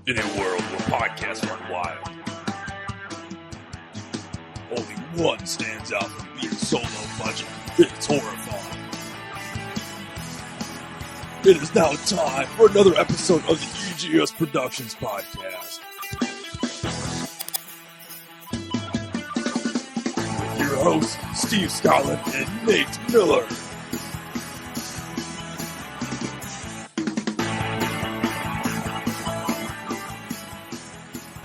In a world where podcasts run wild, only one stands out from being so low budget. It's horrifying. It is now time for another episode of the EGS Productions Podcast. With your hosts, Steve Scotland and Nate Miller.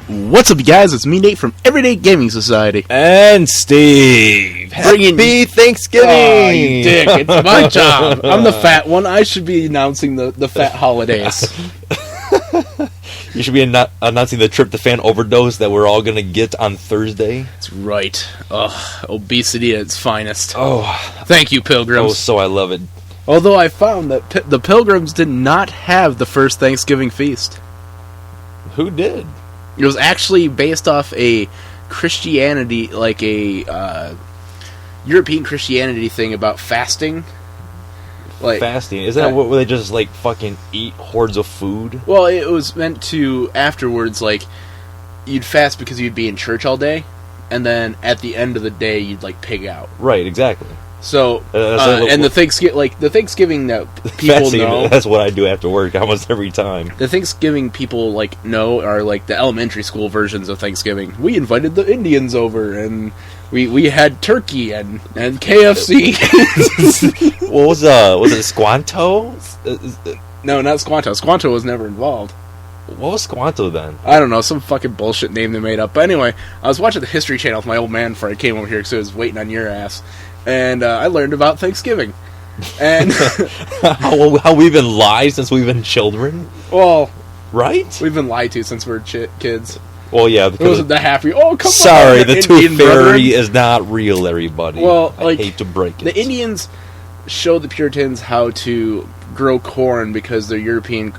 What's up, you guys? It's me, Nate, from Everyday Gaming Society. And Steve. Happy Thanksgiving! Oh, you dick. It's my job. I'm the fat one. I should be announcing the fat holidays. You should be announcing the tryptophan overdose that we're all going to get on Thursday. That's right. Ugh, obesity at its finest. Oh. Thank you, Pilgrims. Oh, so I love it. Although I found that the Pilgrims did not have the first Thanksgiving feast. Who did? It was actually based off a Christianity, like a European Christianity thing about fasting. Like fasting? Isn't that where they just like fucking eat hordes of food? Well, it was meant to afterwards, like you'd fast because you'd be in church all day, and then at the end of the day you'd like pig out. Right, exactly. So and the Thanksgiving that people know, that's what I do after work almost every time. The Thanksgiving people like know are like the elementary school versions of Thanksgiving. We invited the Indians over and we had turkey and KFC. What was it Squanto? No, not Squanto. Squanto was never involved. What was Squanto then? I don't know, some fucking bullshit name they made up. But anyway, I was watching the History Channel with my old man before I came over here because I was waiting on your ass. And I learned about Thanksgiving. And how we've been lied since we've been children? Well, right? We've been lied to since we're kids. Well, yeah. It wasn't that happy. Oh, come sorry, on. Sorry, the Tooth Fairy is not real, everybody. Well, I hate to break it. The Indians showed the Puritans how to grow corn because their European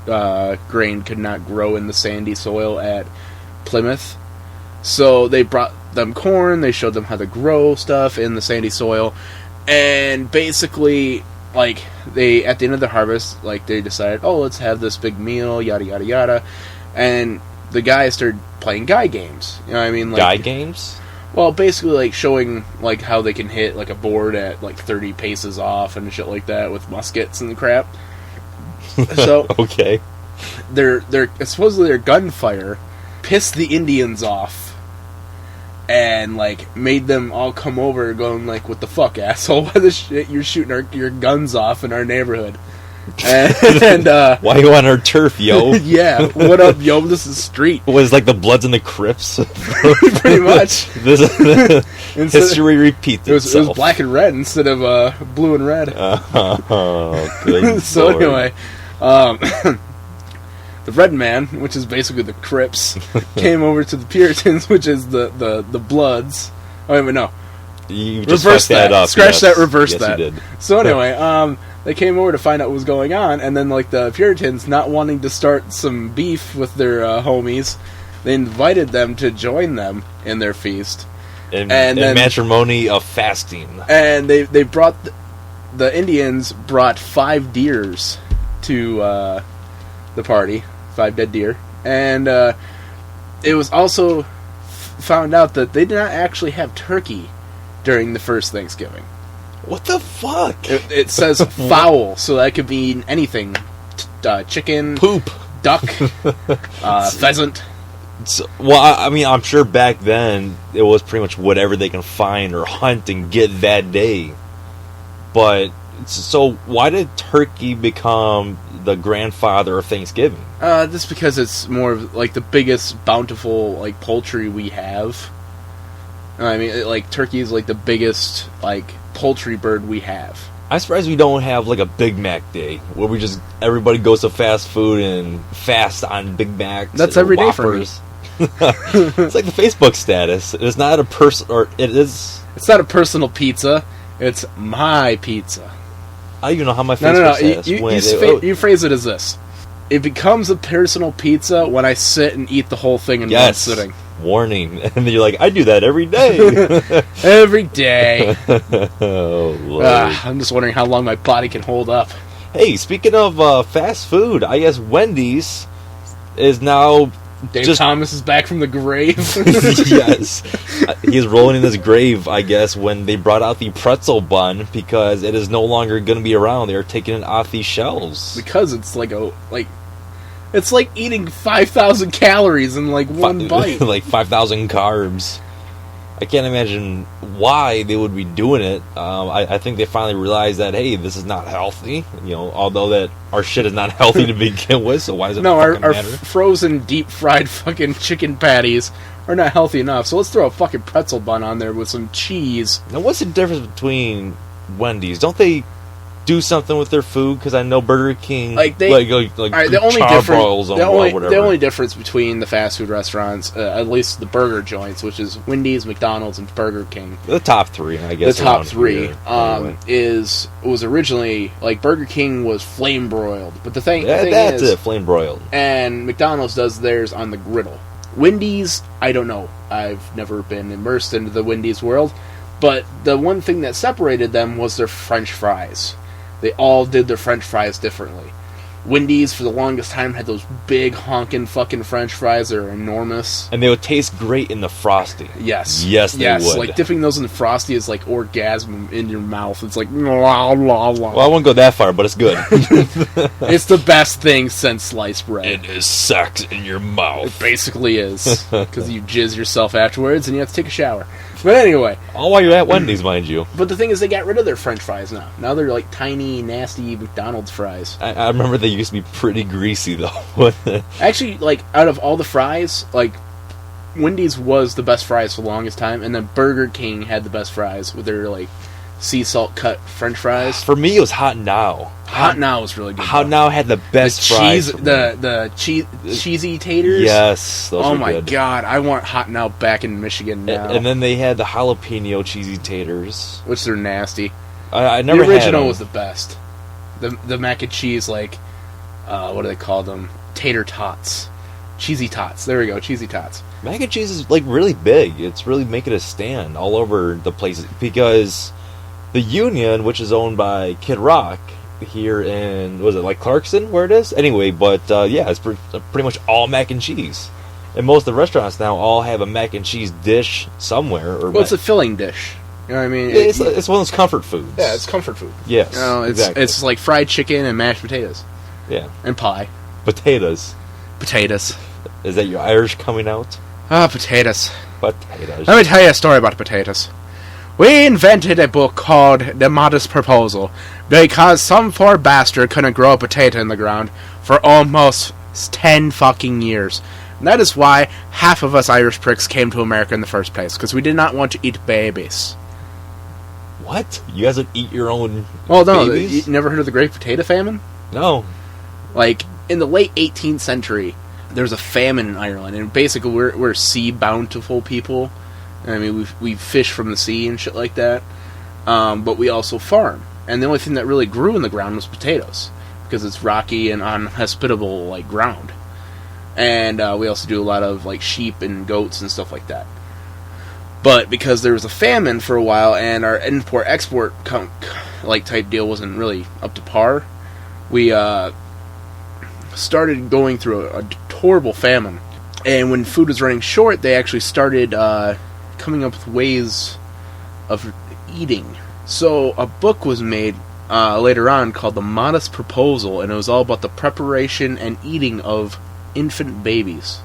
grain could not grow in the sandy soil at Plymouth. So they brought them corn, they showed them how to grow stuff in the sandy soil, and basically, like, they, at the end of the harvest, like, they decided, oh, let's have this big meal, yada, yada, yada, and the guys started playing guy games, you know what I mean? Like, guy games? Well, basically, like, showing, like, how they can hit, like, a board at, like, 30 paces off and shit like that with muskets and crap. So, okay. Supposedly their gunfire pissed the Indians off. And, like, made them all come over going, like, what the fuck, asshole? Why the shit you're shooting your guns off in our neighborhood? And why you on our turf, yo? Yeah, what up, yo? This is street. Was like the Bloods and the Crips? Pretty much. History repeats itself. It was black and red instead of blue and red. Oh, good So Lord. anyway, the Red Man, which is basically the Crips, came over to the Puritans, which is the Bloods. Oh, wait, no. You just reverse that. Up. Scratch that, reverse yes, that. You did. So anyway, they came over to find out what was going on, and then, like, the Puritans, not wanting to start some beef with their homies, they invited them to join them in their feast. And then matrimony of fasting. And they brought... The Indians brought 5 deers to the party. 5 dead deer. And it was also found out that they did not actually have turkey during the first Thanksgiving. What the fuck? It says fowl, so that could mean anything. Chicken, poop, duck, pheasant. So, well, I mean, I'm sure back then it was pretty much whatever they can find or hunt and get that day. But, so why did turkey become the grandfather of Thanksgiving? Just because it's more of, like, the biggest bountiful, like, poultry we have. I mean, like, turkey is, like, the biggest, like, poultry bird we have. I'm surprised we don't have, like, a Big Mac day, where everybody goes to fast food and fast on Big Macs. That's every day for me. It's like the Facebook status. It's not a person, or it is... It's not a personal pizza. It's my pizza. I don't even know how my Facebook status went. You phrase it as this. It becomes a personal pizza when I sit and eat the whole thing in one sitting. Warning. And then you're like, I do that every day. Every day. Oh, Lord. I'm just wondering how long my body can hold up. Hey, speaking of fast food, I guess Wendy's is now Dave Thomas is back from the grave. Yes. He's rolling in his grave, I guess, when they brought out the pretzel bun because it is no longer going to be around. They're taking it off these shelves. Because it's it's like eating 5,000 calories in like one bite. Like 5,000 carbs. I can't imagine why they would be doing it. I think they finally realized that, hey, this is not healthy. Although that our shit is not healthy to begin with, so why does it fucking matter? Our frozen, deep-fried fucking chicken patties are not healthy enough, so let's throw a fucking pretzel bun on there with some cheese. Now, what's the difference between Wendy's? Don't they do something with their food? Because I know Burger King, the only difference between the fast food restaurants, at least the burger joints, which is Wendy's, McDonald's, and Burger King. The top three, I guess. The top three was originally Burger King was flame broiled, but the thing is, flame broiled, and McDonald's does theirs on the griddle. Wendy's, I don't know. I've never been immersed into the Wendy's world, but the one thing that separated them was their French fries. They all did their French fries differently. Wendy's, for the longest time, had those big, honking fucking French fries that are enormous. And they would taste great in the Frosty. Yes. Yes, they would. Like, dipping those in the Frosty is like orgasm in your mouth. It's like, blah, blah, blah. Well, I won't go that far, but it's good. It's the best thing since sliced bread. It is sex in your mouth. It basically is. Because you jizz yourself afterwards and you have to take a shower. But anyway. All while you're at Wendy's, mind you. But the thing is, they got rid of their French fries now. Now they're like tiny, nasty McDonald's fries. I remember they used to be pretty greasy, though. Actually, out of all the fries, Wendy's was the best fries for the longest time, and then Burger King had the best fries with their, sea salt cut French fries. For me, it was Hot Now. Hot Now was really good. Hot Now had the best fries. The cheesy taters. Yes, those were my good. God, I want Hot Now back in Michigan now. And then they had the jalapeno cheesy taters, which they're nasty. I never had them. The original was the best. The mac and cheese, what do they call them? Tater tots. Cheesy tots. There we go, cheesy tots. Mac and cheese is really big. It's really making a stand all over the place because the Union, which is owned by Kid Rock here in, Clarkson, where it is? Anyway, but it's pretty much all mac and cheese. And most of the restaurants now all have a mac and cheese dish somewhere. It's a filling dish. You know what I mean? It's one of those comfort foods. Yeah, it's comfort food. Yes, exactly. It's like fried chicken and mashed potatoes. Yeah. And pie. Potatoes. Is that your Irish coming out? Potatoes. Potatoes. Let me tell you a story about potatoes. We invented a book called The Modest Proposal because some poor bastard couldn't grow a potato in the ground for almost 10 fucking years. And that is why half of us Irish pricks came to America in the first place, because we did not want to eat babies. What? You guys would eat your own babies? You never heard of the Great Potato Famine? No. In the late 18th century, there was a famine in Ireland, and basically we're sea bountiful people. I mean, we fish from the sea and shit like that, but we also farm. And the only thing that really grew in the ground was potatoes, because it's rocky and unhospitable ground. And we also do a lot of sheep and goats and stuff like that. But because there was a famine for a while, and our import-export type deal wasn't really up to par, we started going through a horrible famine. And when food was running short, they actually started coming up with ways of eating. So a book was made later on called The Modest Proposal, and it was all about the preparation and eating of infant babies.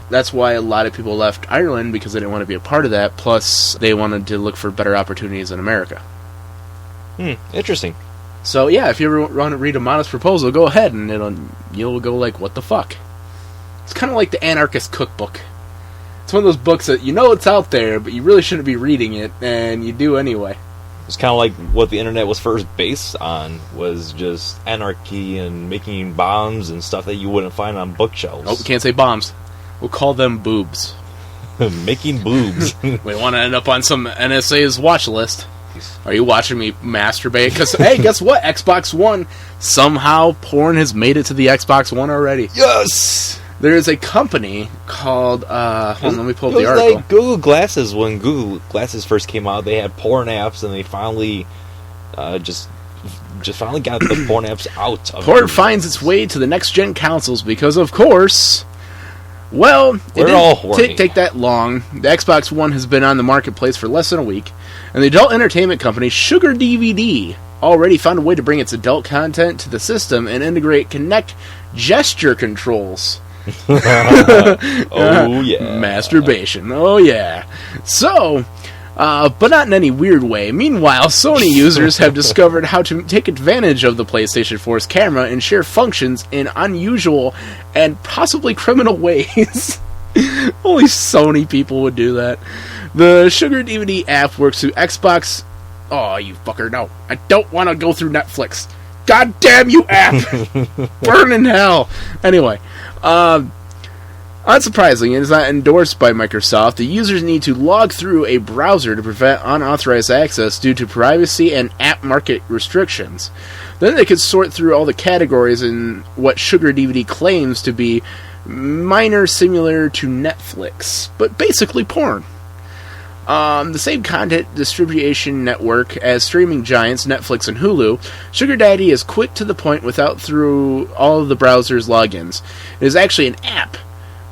That's why a lot of people left Ireland, because they didn't want to be a part of that, plus they wanted to look for better opportunities in America. Interesting. So yeah, if you ever want to read A Modest Proposal, go ahead, and you'll go what the fuck? It's kind of like the Anarchist Cookbook. It's one of those books that it's out there, but you really shouldn't be reading it, and you do anyway. It's kind of like what the internet was first based on, was just anarchy and making bombs and stuff that you wouldn't find on bookshelves. Oh, we can't say bombs. We'll call them boobs. Making boobs. We want to end up on some NSA's watch list. Are you watching me masturbate? Because, hey, guess what? Xbox One. Somehow, porn has made it to the Xbox One already. Yes! There is a company called, let me pull up the article. It was like Google Glasses. When Google Glasses first came out, they had porn apps, and they finally just finally got the porn apps out. Porn finds its way to the next-gen consoles because, of course, Well, it We're all didn't horny. take that long. The Xbox One has been on the marketplace for less than a week, and the adult entertainment company Sugar DVD already found a way to bring its adult content to the system and integrate Kinect gesture controls. Oh, yeah. Masturbation. Oh, yeah. So, but not in any weird way. Meanwhile, Sony users have discovered how to take advantage of the PlayStation 4's camera and share functions in unusual and possibly criminal ways. Only Sony people would do that. The Sugar DVD app works through Xbox... Oh, you fucker, no. I don't want to go through Netflix. God damn you, app! Burn in hell! Anyway, unsurprisingly, it is not endorsed by Microsoft. The users need to log through a browser to prevent unauthorized access due to privacy and app market restrictions. Then they could sort through all the categories in what Sugar DVD claims to be minor similar to Netflix, but basically porn. The same content distribution network as streaming giants Netflix and Hulu, Sugar Daddy is quick to the point without through all of the browser's logins. It is actually an app.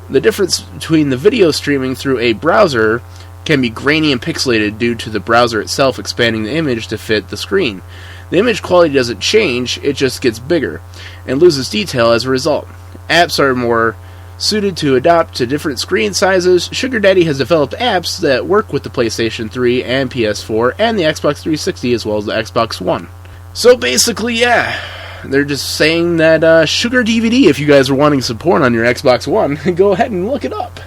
The difference between the video streaming through a browser can be grainy and pixelated due to the browser itself expanding the image to fit the screen. The image quality doesn't change, it just gets bigger, and loses detail as a result. Apps are more suited to adapt to different screen sizes. Sugar Daddy has developed apps that work with the PlayStation 3 and PS4 and the Xbox 360 as well as the Xbox One. So basically, yeah, they're just saying that Sugar DVD, if you guys are wanting support on your Xbox One, go ahead and look it up.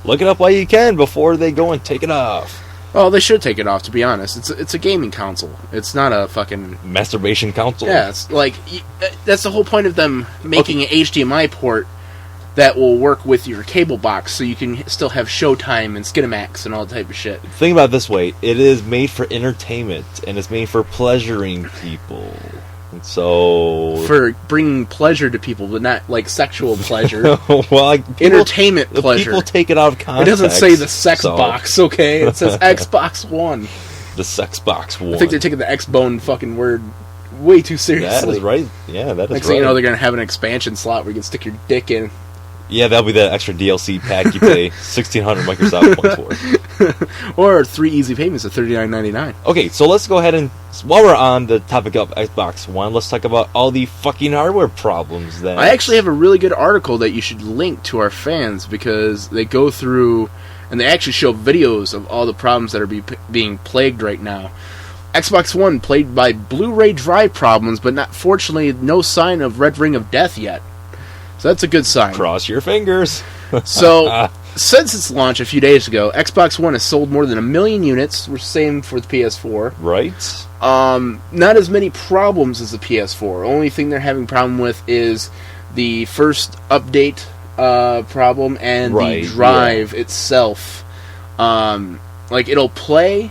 Look it up while you can before they go and take it off. Oh, they should take it off, to be honest. It's a gaming console. It's not a fucking... Masturbation console? Yeah, it's like... That's the whole point of them making an HDMI port that will work with your cable box, so you can still have Showtime and Skinamax and all that type of shit. Think about it this way. It is made for entertainment, and it's made for pleasuring people. And so... For bringing pleasure to people, but not, like, sexual pleasure. well, like, people, entertainment pleasure. People take it out of It context. doesn't say the sex box, okay? It says Xbox One. The sex box one. I think they're taking the X-Bone fucking word way too seriously. That is right. Yeah, that is Next right. thing you know, they're going to have an expansion slot where you can stick your dick in. Yeah, that'll be that extra DLC pack you pay 1,600 Microsoft points for. Or 3 easy payments of $39.99. Okay, so let's go ahead and, while we're on the topic of Xbox One, let's talk about all the fucking hardware problems that... I actually have a really good article that you should link to our fans, because they go through, and they actually show videos of all the problems that are being plagued right now. Xbox One plagued by Blu-ray drive problems, but not fortunately no sign of Red Ring of Death yet. So that's a good sign. Cross your fingers. So, since its launch a few days ago, Xbox One has sold more than 1 million units. We're same for the PS4. Right. Not as many problems as the PS4. Only thing they're having problem with is the first update problem and the drive itself. Like, it'll play,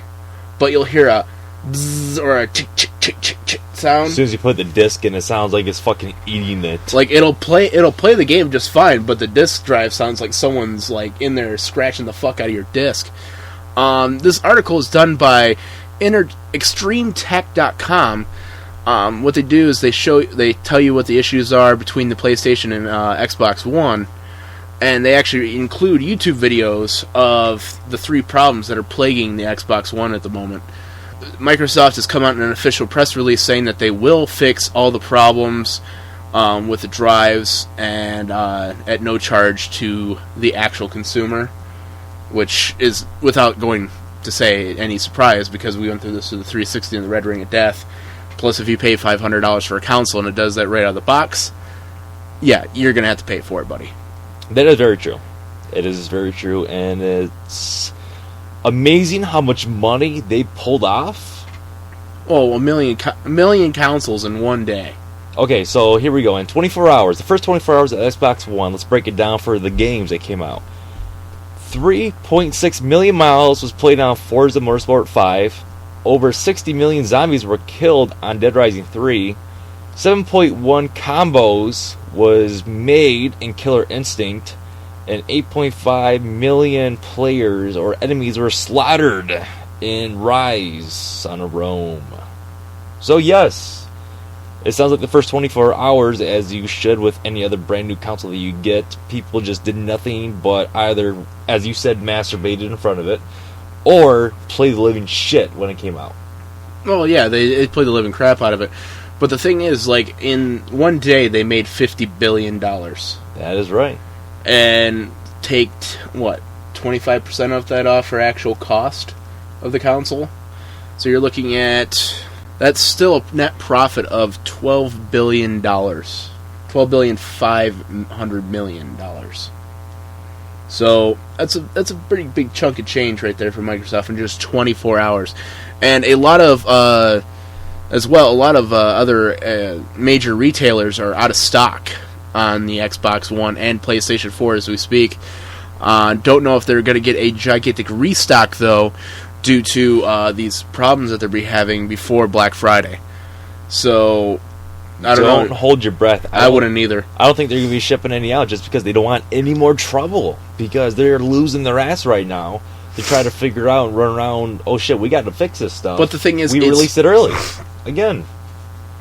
but you'll hear a bzzz or a chick chick chick chick chick sound. As soon as you put the disc in, it sounds like it's fucking eating it. Like, it'll play the game just fine, but the disc drive sounds like someone's, like, in there scratching the fuck out of your disc. This article is done by ExtremeTech.com. What they do is they tell you what the issues are between the PlayStation and Xbox One, and they actually include YouTube videos of the 3 problems that are plaguing the Xbox One at the moment. Microsoft has come out in an official press release saying that they will fix all the problems with the drives and at no charge to the actual consumer, which is, without going to say any surprise, because we went through this with the 360 and the Red Ring of Death. Plus, if you pay $500 for a console and it does that right out of the box, yeah, you're going to have to pay for it, buddy. That is very true. It is very true, and it's amazing how much money they pulled off. Oh, a million consoles in one day. Okay, so here we go. In 24 hours, the first 24 hours of Xbox One, let's break it down for the games that came out. 3.6 million miles was played on Forza Motorsport 5. Over 60 million zombies were killed on Dead Rising 3. 7.1 combos was made in Killer Instinct. And 8.5 million players or enemies were slaughtered in Rise Son of Rome. So yes, It sounds like the first 24 hours, as you should with any other brand new console that you get, people just did nothing but either, as you said, masturbated in front of it, or play the living shit when it came out. Well, yeah, they played the living crap out of it. But the thing is, like, in one day, they made $50 billion. That is right. And take, 25% of that off for actual cost of the console? So you're looking at... That's still a net profit of $12 billion. $12,500 million. So that's a pretty big chunk of change right there for Microsoft in just 24 hours. And a lot of other major retailers are out of stock on the Xbox One and PlayStation 4 as we speak. Don't know if they're going to get a gigantic restock, though, due to these problems that they'll be having before Black Friday. So, I don't know. Don't hold your breath. I wouldn't either. I don't think they're going to be shipping any out just because they don't want any more trouble. Because they're losing their ass right now to try to figure out and run around, oh shit, we got to fix this stuff. But the thing is, we released it early. Again.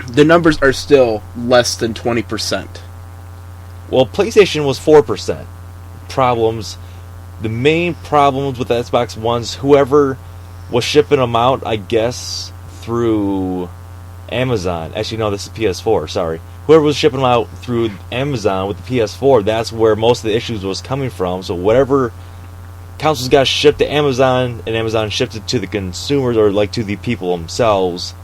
The numbers are still less than 20%. Well, PlayStation was 4%. Problems. The main problems with the Xbox Ones, whoever was shipping them out, I guess, through Amazon. Actually, no, this is PS4, sorry. Whoever was shipping them out through Amazon with the PS4, that's where most of the issues was coming from. So whatever consoles got shipped to Amazon, and Amazon shipped it to the consumers, or like to the people themselves,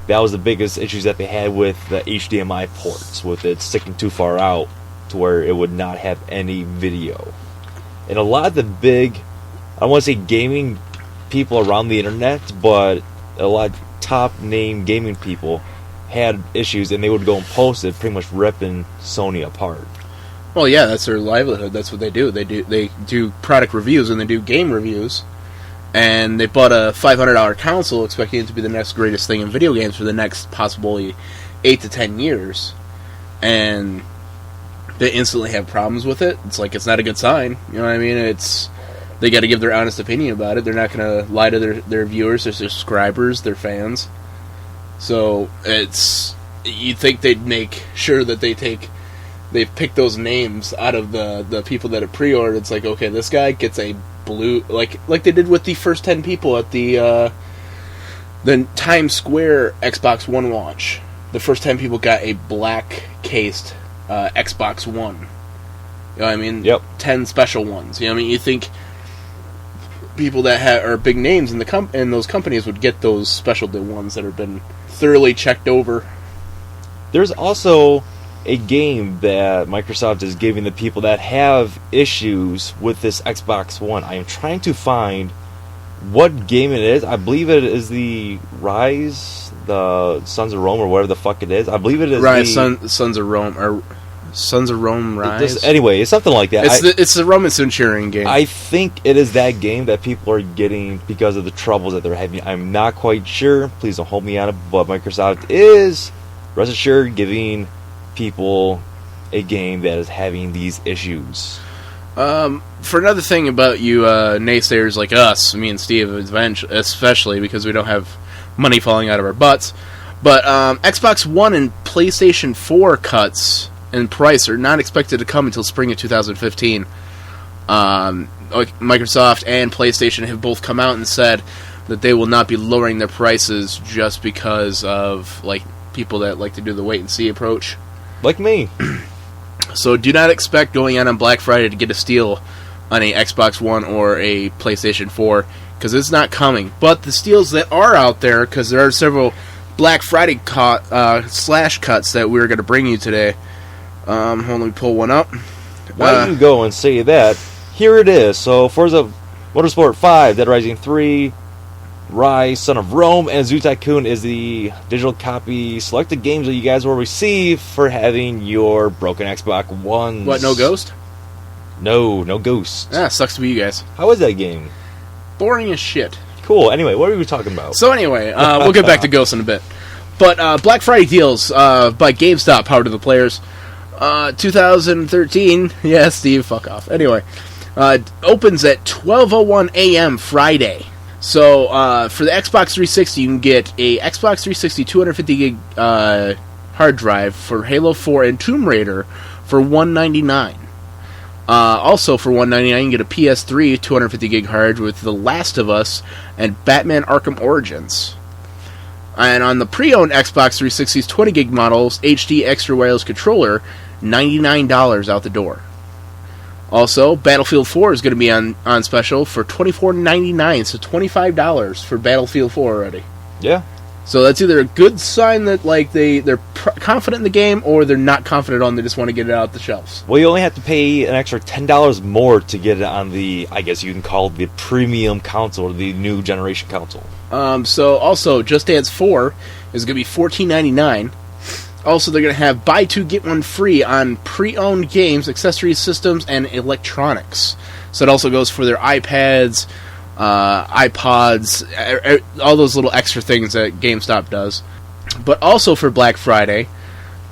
that was the biggest issues that they had with the HDMI ports, with it sticking too far out to where it would not have any video. And a lot of the big, I don't want to say gaming people around the internet, but a lot of top name gaming people had issues, and they would go and post it, pretty much ripping Sony apart. Well, yeah, that's their livelihood. That's what they do. They do product reviews and they do game reviews. And they bought a $500 console, expecting it to be the next greatest thing in video games for the next possibly 8 to 10 years, and they instantly have problems with it. It's like, it's not a good sign. You know what I mean? They got to give their honest opinion about it. They're not going to lie to their viewers, their subscribers, their fans. So you'd think they'd make sure that they've picked those names out of the people that have pre-ordered. It's like, okay, this guy gets a blue, like they did with the first 10 people at the Times Square Xbox One launch. The first 10 people got a black cased Xbox One. You know what I mean? Yep. 10 special ones. You know what I mean? You think people that are big names in those companies would get those special ones that have been thoroughly checked over. There's also a game that Microsoft is giving the people that have issues with this Xbox One. I am trying to find what game it is. I believe it is the Rise, the Sons of Rome, or whatever the fuck it is. I believe it is Rise, Sons of Rome, or Sons of Rome Rise. Anyway, it's something like that. It's the Roman Centurion game. I think it is that game that people are getting because of the troubles that they're having. I'm not quite sure. Please don't hold me on it. But Microsoft is, rest assured, giving people a game that is having these issues. For another thing about you naysayers like us, me and Steve, especially because we don't have money falling out of our butts, but Xbox One and PlayStation 4 cuts in price are not expected to come until spring of 2015. Microsoft and PlayStation have both come out and said that they will not be lowering their prices just because of people that like to do the wait and see approach. Like me. So do not expect going out on Black Friday to get a steal on a Xbox One or a PlayStation 4, because it's not coming. But the steals that are out there, because there are several Black Friday slash cuts that we're going to bring you today. Hold on, let me pull one up. Why don't you go and say that? Here it is. So Forza Motorsport 5, Dead Rising 3, Rise, Son of Rome, and Zoo Tycoon is the digital copy selected games that you guys will receive for having your broken Xbox Ones. What, no Ghost? No Ghost. Sucks to be you guys. How is that game? Boring as shit. Cool. Anyway, what are we talking about? So anyway, we'll get back to Ghost in a bit. But Black Friday deals by GameStop, power to the players. 2013, yeah, Steve, fuck off. Anyway, opens at 12:01 a.m. Friday. So for the Xbox 360, you can get a Xbox 360 250 gig hard drive for Halo 4 and Tomb Raider for $199. Also for $199, you get a PS3 250 gig hard with The Last of Us and Batman Arkham Origins. And on the pre-owned Xbox 360's 20 gig models, HD extra wireless controller, $99 out the door. Also, Battlefield 4 is going to be on special for $24.99, so $25 for Battlefield 4 already. Yeah. So that's either a good sign that like they're confident in the game, or they're not confident on. They just want to get it out the shelves. Well, you only have to pay an extra $10 more to get it on the, I guess you can call it the premium console, or the new generation console. So also, Just Dance 4 is going to be $14.99. Also, they're going to have buy two get one free on pre-owned games, accessories, systems, and electronics. So it also goes for their iPads, iPods, all those little extra things that GameStop does. But also for Black Friday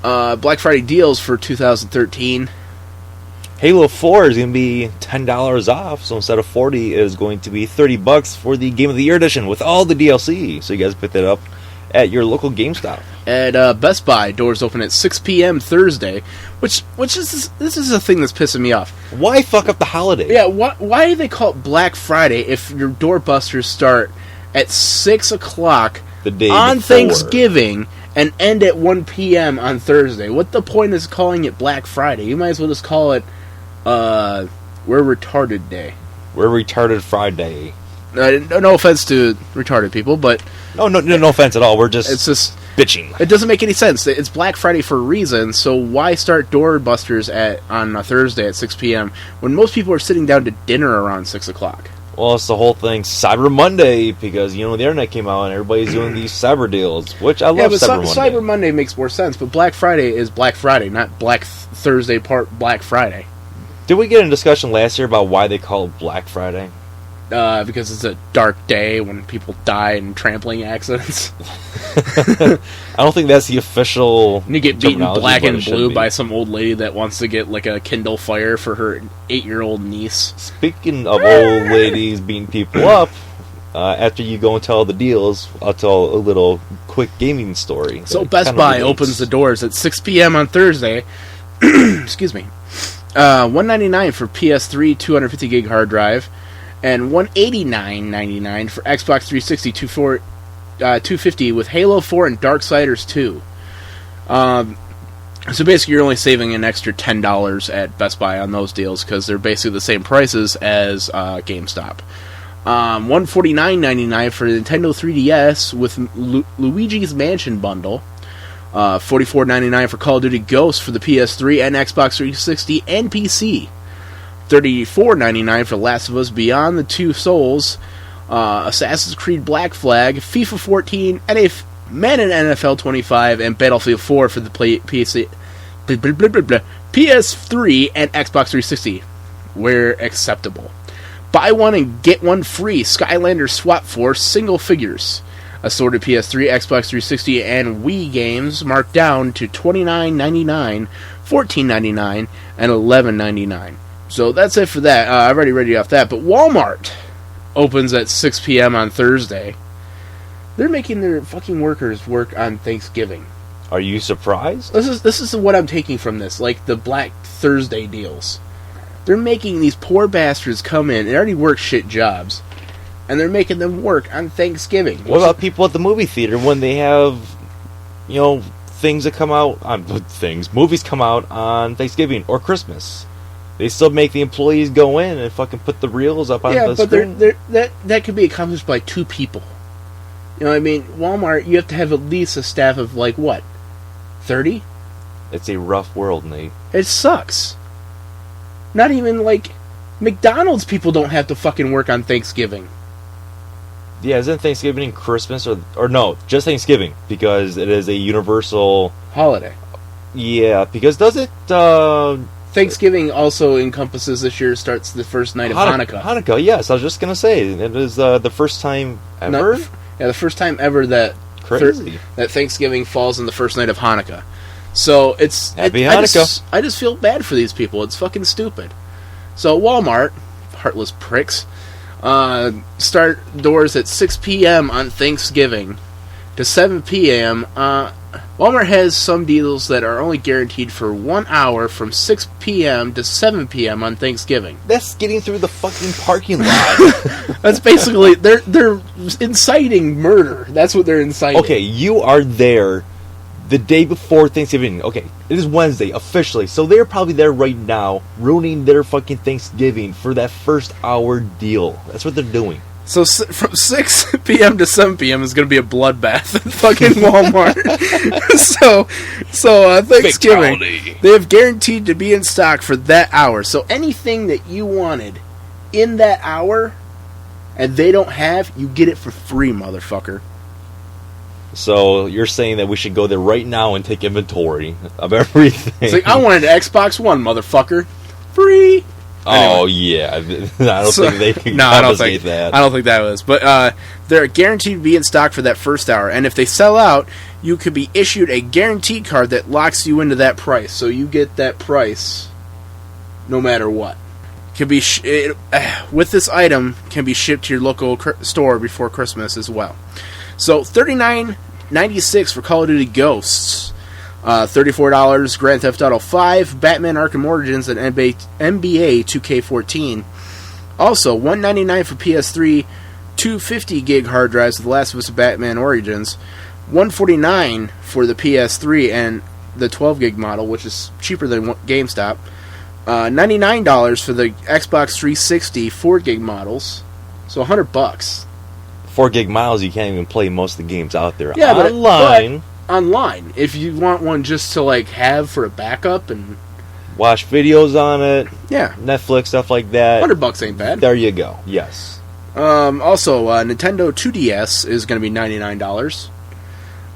deals for 2013. Halo 4 is going to be $10 off, so instead of $40, it is going to be $30 for the Game of the Year edition with all the DLC. So you guys pick that up at your local GameStop. At Best Buy, doors open at 6 p.m. Thursday, which is this is a thing that's pissing me off. Why fuck up the holiday? Yeah, why do they call it Black Friday if your doorbusters start at 6 o'clock the day on before Thanksgiving and end at 1 p.m. on Thursday? What the point is calling it Black Friday? You might as well just call it We're Retarded Day. We're Retarded Friday. No offense to retarded people, but No offense at all. It's just bitching. It doesn't make any sense. It's Black Friday for a reason, so why start doorbusters on a Thursday at 6 p.m. when most people are sitting down to dinner around 6 o'clock? Well, it's the whole thing Cyber Monday, because, the internet came out and everybody's doing these cyber deals, which I love. Cyber Monday. Cyber Monday makes more sense, but Black Friday is Black Friday, not Black Thursday part Black Friday. Did we get a discussion last year about why they call it Black Friday? Because it's a dark day when people die in trampling accidents. I don't think that's the official. And you get beaten black and blue by some old lady that wants to get like a Kindle Fire for her 8-year-old niece. Speaking of old ladies beating people up, after you go and tell the deals, I'll tell a little quick gaming story. So Best Buy opens the doors at 6 p.m. on Thursday. Excuse me. $199 for PS3 250 gig hard drive, and $189.99 for Xbox 360 250 with Halo 4 and Darksiders 2. So basically, you're only saving an extra $10 at Best Buy on those deals because they're basically the same prices as GameStop. $149.99 for Nintendo 3DS with Luigi's Mansion bundle. $44.99 for Call of Duty Ghosts for the PS3 and Xbox 360 and PC. $34.99 for Last of Us Beyond the Two Souls, Assassin's Creed Black Flag, FIFA 14, Madden NFL 25, and Battlefield 4 for the PS3 and Xbox 360, where acceptable. Buy one and get one free Skylander Swap Force single figures. Assorted PS3, Xbox 360, and Wii games marked down to $29.99, $14.99, and $11.99. So that's it for that. I've already read you off that. But Walmart opens at 6 p.m. on Thursday. They're making their fucking workers work on Thanksgiving. Are you surprised? This is what I'm taking from this, like the Black Thursday deals. They're making these poor bastards come in and already work shit jobs, and they're making them work on Thanksgiving. What about people at the movie theater when they have, things that come out on movies come out on Thanksgiving or Christmas? They still make the employees go in and fucking put the reels up on the screen. Yeah, but that could be accomplished by 2 people. You know what I mean? Walmart, you have to have at least a staff of, 30? It's a rough world, Nate. It sucks. Not even, McDonald's people don't have to fucking work on Thanksgiving. Yeah, isn't Thanksgiving and Christmas, or no, just Thanksgiving, because it is a universal holiday. Yeah, because does it, Thanksgiving also encompasses this year, starts the first night of Hanukkah. Hanukkah, yes, I was just going to say, it is the first time ever? The first time ever that that Thanksgiving falls on the first night of Hanukkah. So Happy Hanukkah. I just feel bad for these people. It's fucking stupid. So Walmart, heartless pricks, start doors at 6 p.m. on Thanksgiving to 7 p.m. Walmart has some deals that are only guaranteed for 1 hour from 6 p.m. to 7 p.m. on Thanksgiving. That's getting through the fucking parking lot. That's basically, they're inciting murder. That's what they're inciting. Okay, you are there the day before Thanksgiving. Okay, it is Wednesday, officially. So they're probably there right now, ruining their fucking Thanksgiving for that first hour deal. That's what they're doing. So from 6 p.m. to 7 p.m. is going to be a bloodbath at fucking Walmart. so Thanksgiving, Fatality. They have guaranteed to be in stock for that hour. So anything that you wanted in that hour and they don't have, you get it for free, motherfucker. So you're saying that we should go there right now and take inventory of everything. It's like, I wanted an Xbox One, motherfucker. Free. Oh, yeah. I don't think they can confiscate that. I don't think that was. But they're guaranteed to be in stock for that first hour. And if they sell out, you could be issued a guaranteed card that locks you into that price. So you get that price no matter what. Can be with this item, can be shipped to your local store before Christmas as well. So $39.96 for Call of Duty Ghosts. $34 Grand Theft Auto 5, Batman Arkham Origins, and NBA 2K14. Also, $199 for PS3, 250 gig hard drives of The Last of Us Batman Origins, $149 for the PS3 and the 12 gig model, which is cheaper than GameStop, $99 for the Xbox 360 4 gig models, so $100. 4 gig miles, you can't even play most of the games out there. Yeah, online. But online, if you want one just to like have for a backup and watch videos on it, yeah, Netflix, stuff like that. $100 ain't bad. There you go. Yes. Also, Nintendo 2DS is going to be $99.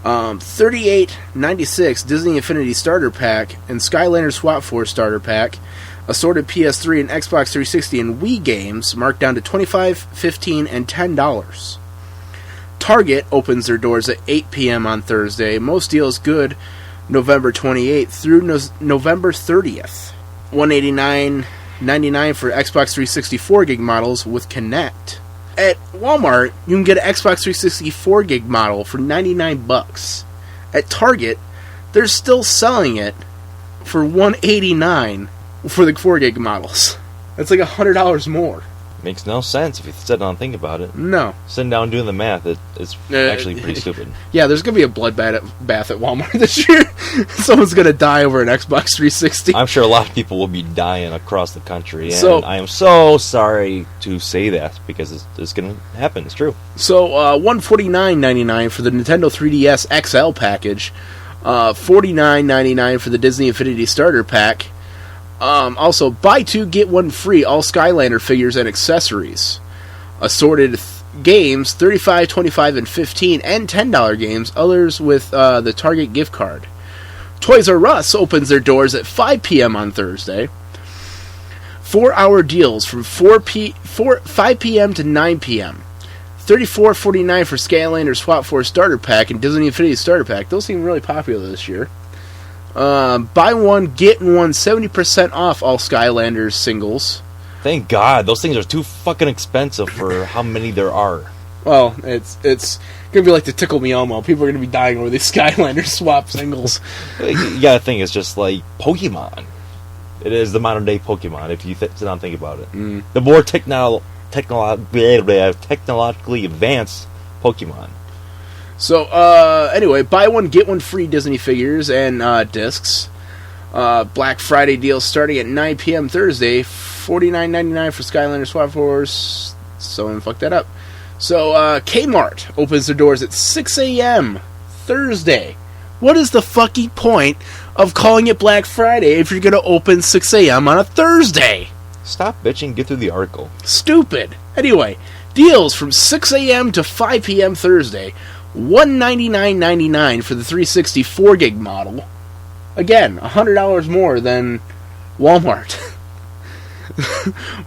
$38.96 Disney Infinity Starter Pack and Skylanders Swap Force Starter Pack. Assorted PS3 and Xbox 360 and Wii games marked down to $25, $15, and $10. Target opens their doors at 8 p.m. on Thursday. Most deals good November 28th through November 30th. $189.99 for Xbox 360 4 gig models with Kinect. At Walmart, you can get an Xbox 360 4 gig model for $99. At Target, they're still selling it for $189 for the 4 gig models. That's like $100 more. Makes no sense if you sit down and think about it. No. Sitting down and doing the math, it's actually pretty stupid. Yeah, there's going to be a bloodbath at Walmart this year. Someone's going to die over an Xbox 360. I'm sure a lot of people will be dying across the country, and so, I am so sorry to say that, because it's going to happen. It's true. So, $149.99 for the Nintendo 3DS XL package, $49.99 for the Disney Infinity Starter Pack. Also, buy two, get one free, all Skylander figures and accessories. Assorted games, $35, $25, and $15, and $10 games, others with the Target gift card. Toys R Us opens their doors at 5 p.m. on Thursday. 4-hour deals from 5 p.m. to 9 p.m. $34.49 for Skylander Swap Force Starter Pack and Disney Infinity Starter Pack. Those seem really popular this year. Buy one, get one, 70% off all Skylanders singles. Thank God. Those things are too fucking expensive for how many there are. Well, it's going to be like the Tickle Me Elmo. People are going to be dying over these Skylanders swap singles. You gotta think, it's just like Pokemon. It is the modern day Pokemon, if you sit down and think about it. Mm. The more technologically advanced Pokemon. So, anyway, buy one, get one free Disney figures and discs. Black Friday deal starting at 9 p.m. Thursday, $49.99 for Skylander Swap Force. Someone fucked that up. So, Kmart opens their doors at 6 a.m. Thursday. What is the fucking point of calling it Black Friday if you're going to open 6 a.m. on a Thursday? Stop bitching, get through the article. Stupid. Anyway, deals from 6 a.m. to 5 p.m. Thursday. $199.99 for the 360 4 gig model. Again, $100 more than Walmart.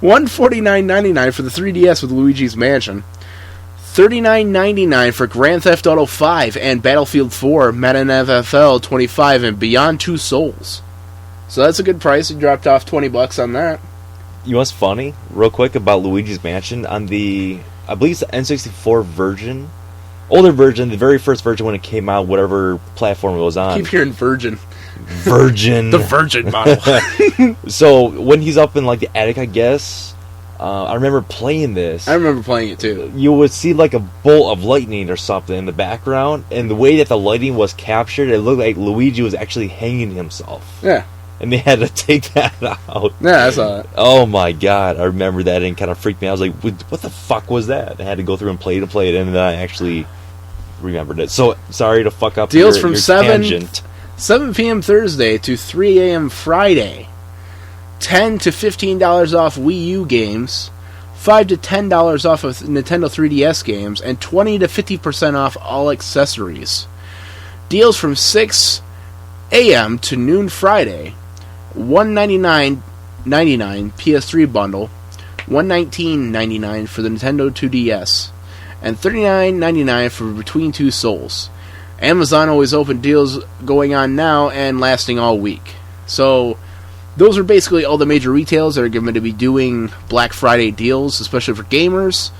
$149.99 for the 3DS with Luigi's Mansion. $39.99 for Grand Theft Auto 5 and Battlefield 4, Madden NFL 25, and Beyond Two Souls. So that's a good price. It dropped off $20 on that. You know what's funny? Real quick about Luigi's Mansion, on the, I believe it's the N64 version, older version, the very first version when it came out, whatever platform it was on. Keep hearing Virgin. Virgin. The Virgin model. So when he's up in like the attic, I guess, I remember playing this. I remember playing it too. You would see like a bolt of lightning or something in the background, and the way that the lighting was captured, it looked like Luigi was actually hanging himself. Yeah. And they had to take that out. Yeah, I saw it. Oh my god, I remember that, and it kind of freaked me out. I was like, what the fuck was that? I had to go through and play it, and then I actually remembered it. So, sorry to fuck up Deals your, from your 7 tangent. 7 p.m. Thursday to 3 a.m. Friday. $10 to $15 off Wii U games. $5 to $10 off of Nintendo 3DS games. And 20 to 50% off all accessories. Deals from 6 a.m. to noon Friday. $199.99 PS3 bundle. $119.99 for the Nintendo 2DS. And $39.99 for Between Two Souls. Amazon always open deals going on now and lasting all week. So, those are basically all the major retailers that are going to be doing Black Friday deals, especially for gamers.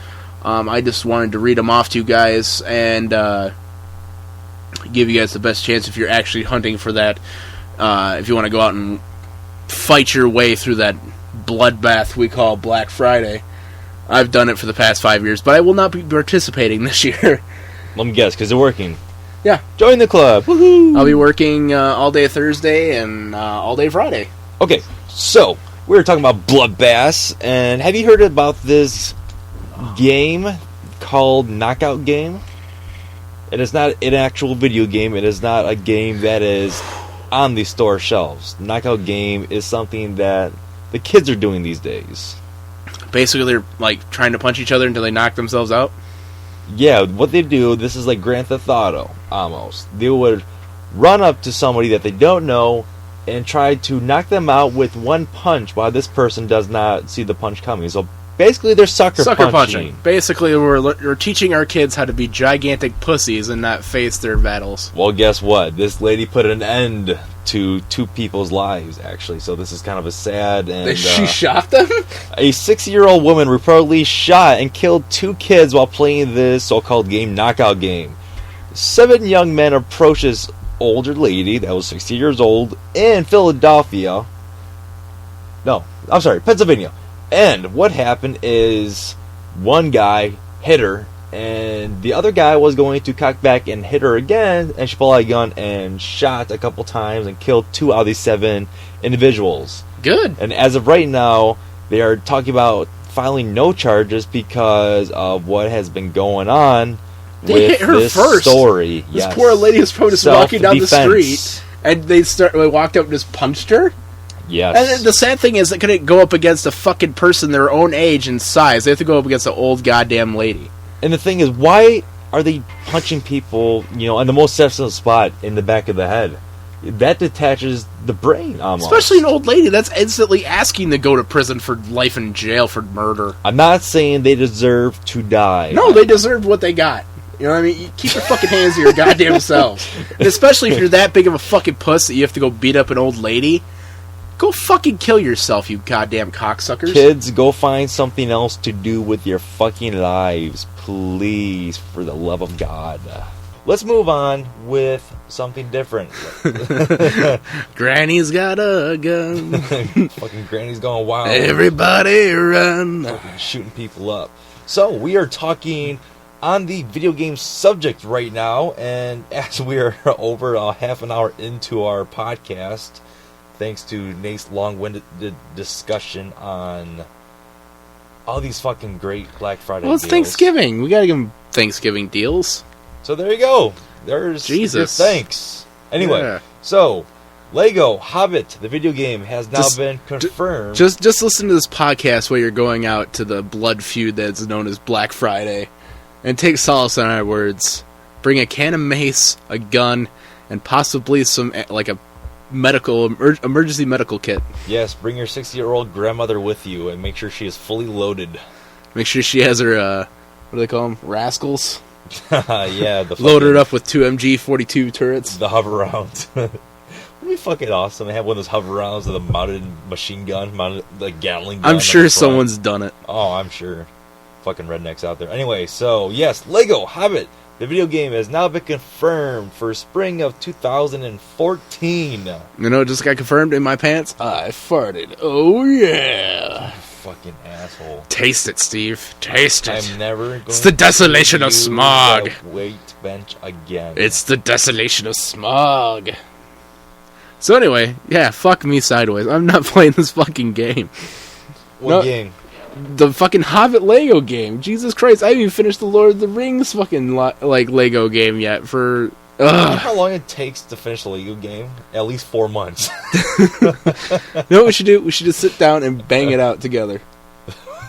I just wanted to read them off to you guys and give you guys the best chance if you're actually hunting for that. If you want to go out and fight your way through that bloodbath we call Black Friday. I've done it for the past 5 years, but I will not be participating this year. Let me guess, because they're working. Yeah. Join the club. Woohoo! I'll be working all day Thursday and all day Friday. Okay, so we were talking about Bloodbath, and have you heard about this game called Knockout Game? It is not an actual video game. It is not a game that is on the store shelves. Knockout Game is something that the kids are doing these days. Basically, they're like trying to punch each other until they knock themselves out. Yeah, what they do, this is like Grand Theft Auto, almost. They would run up to somebody that they don't know and try to knock them out with one punch while this person does not see the punch coming. So basically, they're sucker punching. Basically, we're teaching our kids how to be gigantic pussies and not face their battles. Well, guess what? This lady put an end to two people's lives, actually. So this is kind of a sad and... She shot them? A 60-year-old woman reportedly shot and killed two kids while playing this so-called game, Knockout Game. 7 young men approached this older lady that was 60 years old in Philadelphia. No, I'm sorry, Pennsylvania. And what happened is one guy hit her, and the other guy was going to cock back and hit her again, and she pulled out a gun and shot a couple times and killed 2 out of these 7 individuals. Good. And as of right now, they are talking about filing no charges because of what has been going on they with hit her this first. Story. This poor lady was probably just walking down the street, and they walked up and just punched her. Yes. And the sad thing is, they couldn't go up against a fucking person their own age and size. They have to go up against an old goddamn lady. And the thing is, why are they punching people, on the most sensitive spot in the back of the head? That detaches the brain, almost. Especially an old lady. That's instantly asking to go to prison for life in jail for murder. I'm not saying they deserve to die. No, they deserve what they got. You know what I mean? You keep your fucking hands to your goddamn selves. And especially if you're that big of a fucking puss that you have to go beat up an old lady. Go fucking kill yourself, you goddamn cocksuckers. Kids, go find something else to do with your fucking lives. Please, for the love of God. Let's move on with something different. Granny's got a gun. Fucking Granny's going wild. Everybody run. Fucking shooting people up. So, we are talking on the video game subject right now, and as we are over a half an hour into our podcast, thanks to Nate's long-winded discussion on all these fucking great Black Friday deals. Well, it's Thanksgiving. We gotta give them Thanksgiving deals. So there you go. There's Jesus. Thanks. Anyway, Yeah. So Lego Hobbit, the video game, has now been confirmed. Just listen to this podcast while you're going out to the blood feud that's known as Black Friday, and take solace in our words. Bring a can of mace, a gun, and possibly some like a emergency medical kit. Yes, bring your 60-year-old grandmother with you and make sure she is fully loaded. Make sure she has her what do they call them? Rascals. Yeah, loaded up with 2 MG42 turrets. The hover rounds. It'd be fucking awesome to have one of those hover rounds with a mounted machine gun, mounted like Gatling gun. I'm sure someone's done it. Oh, I'm sure. Fucking rednecks out there. Anyway, so yes, Lego Hobbit The video game has now been confirmed for spring of 2014. You know, it just got confirmed in my pants. I farted. Oh, yeah. Fucking asshole. Taste it, Steve. Taste it. I'm never going It's the desolation of smog. that weight bench again. It's the desolation of smog. So anyway, yeah, fuck me sideways. I'm not playing this fucking game. What game? The fucking Hobbit Lego game. Jesus Christ, I haven't even finished the Lord of the Rings fucking Lego game yet for... You know how long it takes to finish a Lego game? At least 4 months. You know what we should do? We should just sit down and bang it out together.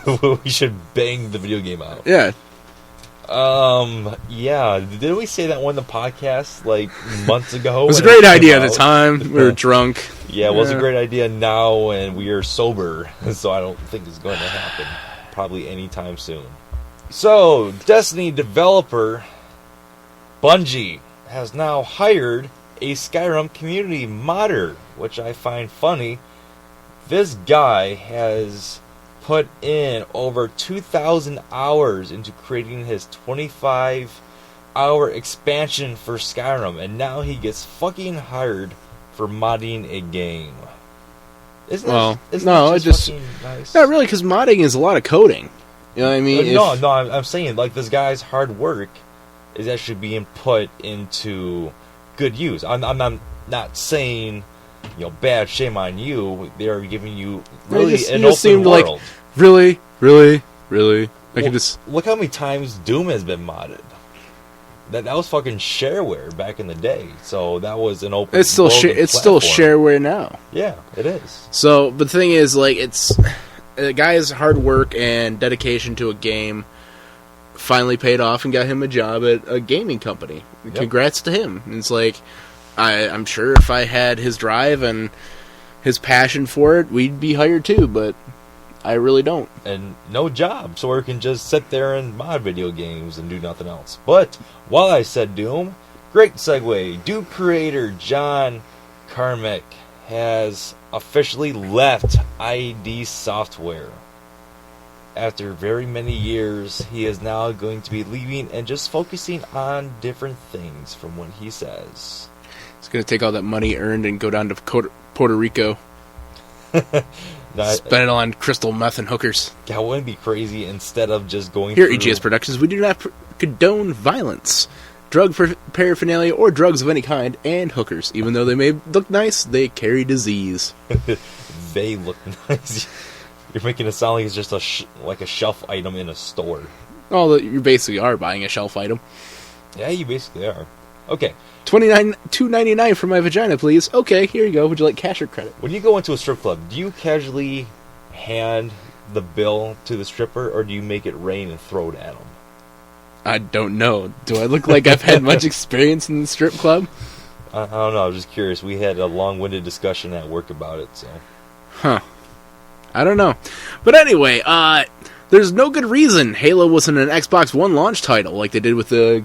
We should bang the video game out. Yeah. Yeah. Didn't we say that one in the podcast, like, months ago? It was a great idea at the time. We were drunk. Yeah, it was a great idea now, and we are sober, so I don't think it's going to happen probably anytime soon. So, Destiny developer Bungie has now hired a Skyrim community modder, which I find funny. This guy has put in over 2,000 hours into creating his 25-hour expansion for Skyrim, and now he gets fucking hired for modding a game. Isn't that just nice? Not really, because modding is a lot of coding. You know what I mean? I'm saying, like, this guy's hard work is actually being put into good use. I'm not saying, you know, bad, shame on you. They are giving you really an open world. Like, really? I can just look how many times Doom has been modded. That was fucking shareware back in the day. So that was an open. It's still shareware now. Yeah, it is. So, but the thing is, like, it's the guy's hard work and dedication to a game finally paid off and got him a job at a gaming company. Yep. Congrats to him. It's like, I'm sure if I had his drive and his passion for it, we'd be hired too, but I really don't. And no job, so we can just sit there and mod video games and do nothing else. But while I said Doom, great segue. Doom creator John Carmack has officially left ID Software. After very many years, he is now going to be leaving and just focusing on different things from what he says. He's going to take all that money earned and go down to Puerto Rico. Spend it on crystal meth and hookers. That wouldn't be crazy instead of just going Here at EGS Productions, we do not condone violence, drug paraphernalia, or drugs of any kind, and hookers. Even though they may look nice, they carry disease. They look nice. You're making it sound like it's just like a shelf item in a store. Oh, you basically are buying a shelf item. Yeah, you basically are. Okay. $2.99 for my vagina, please. Okay, here you go. Would you like cash or credit? When you go into a strip club, do you casually hand the bill to the stripper, or do you make it rain and throw it at them? I don't know. Do I look like I've had much experience in the strip club? I don't know. I was just curious. We had a long-winded discussion at work about it, so. Huh. I don't know. But anyway, there's no good reason Halo wasn't an Xbox One launch title like they did with the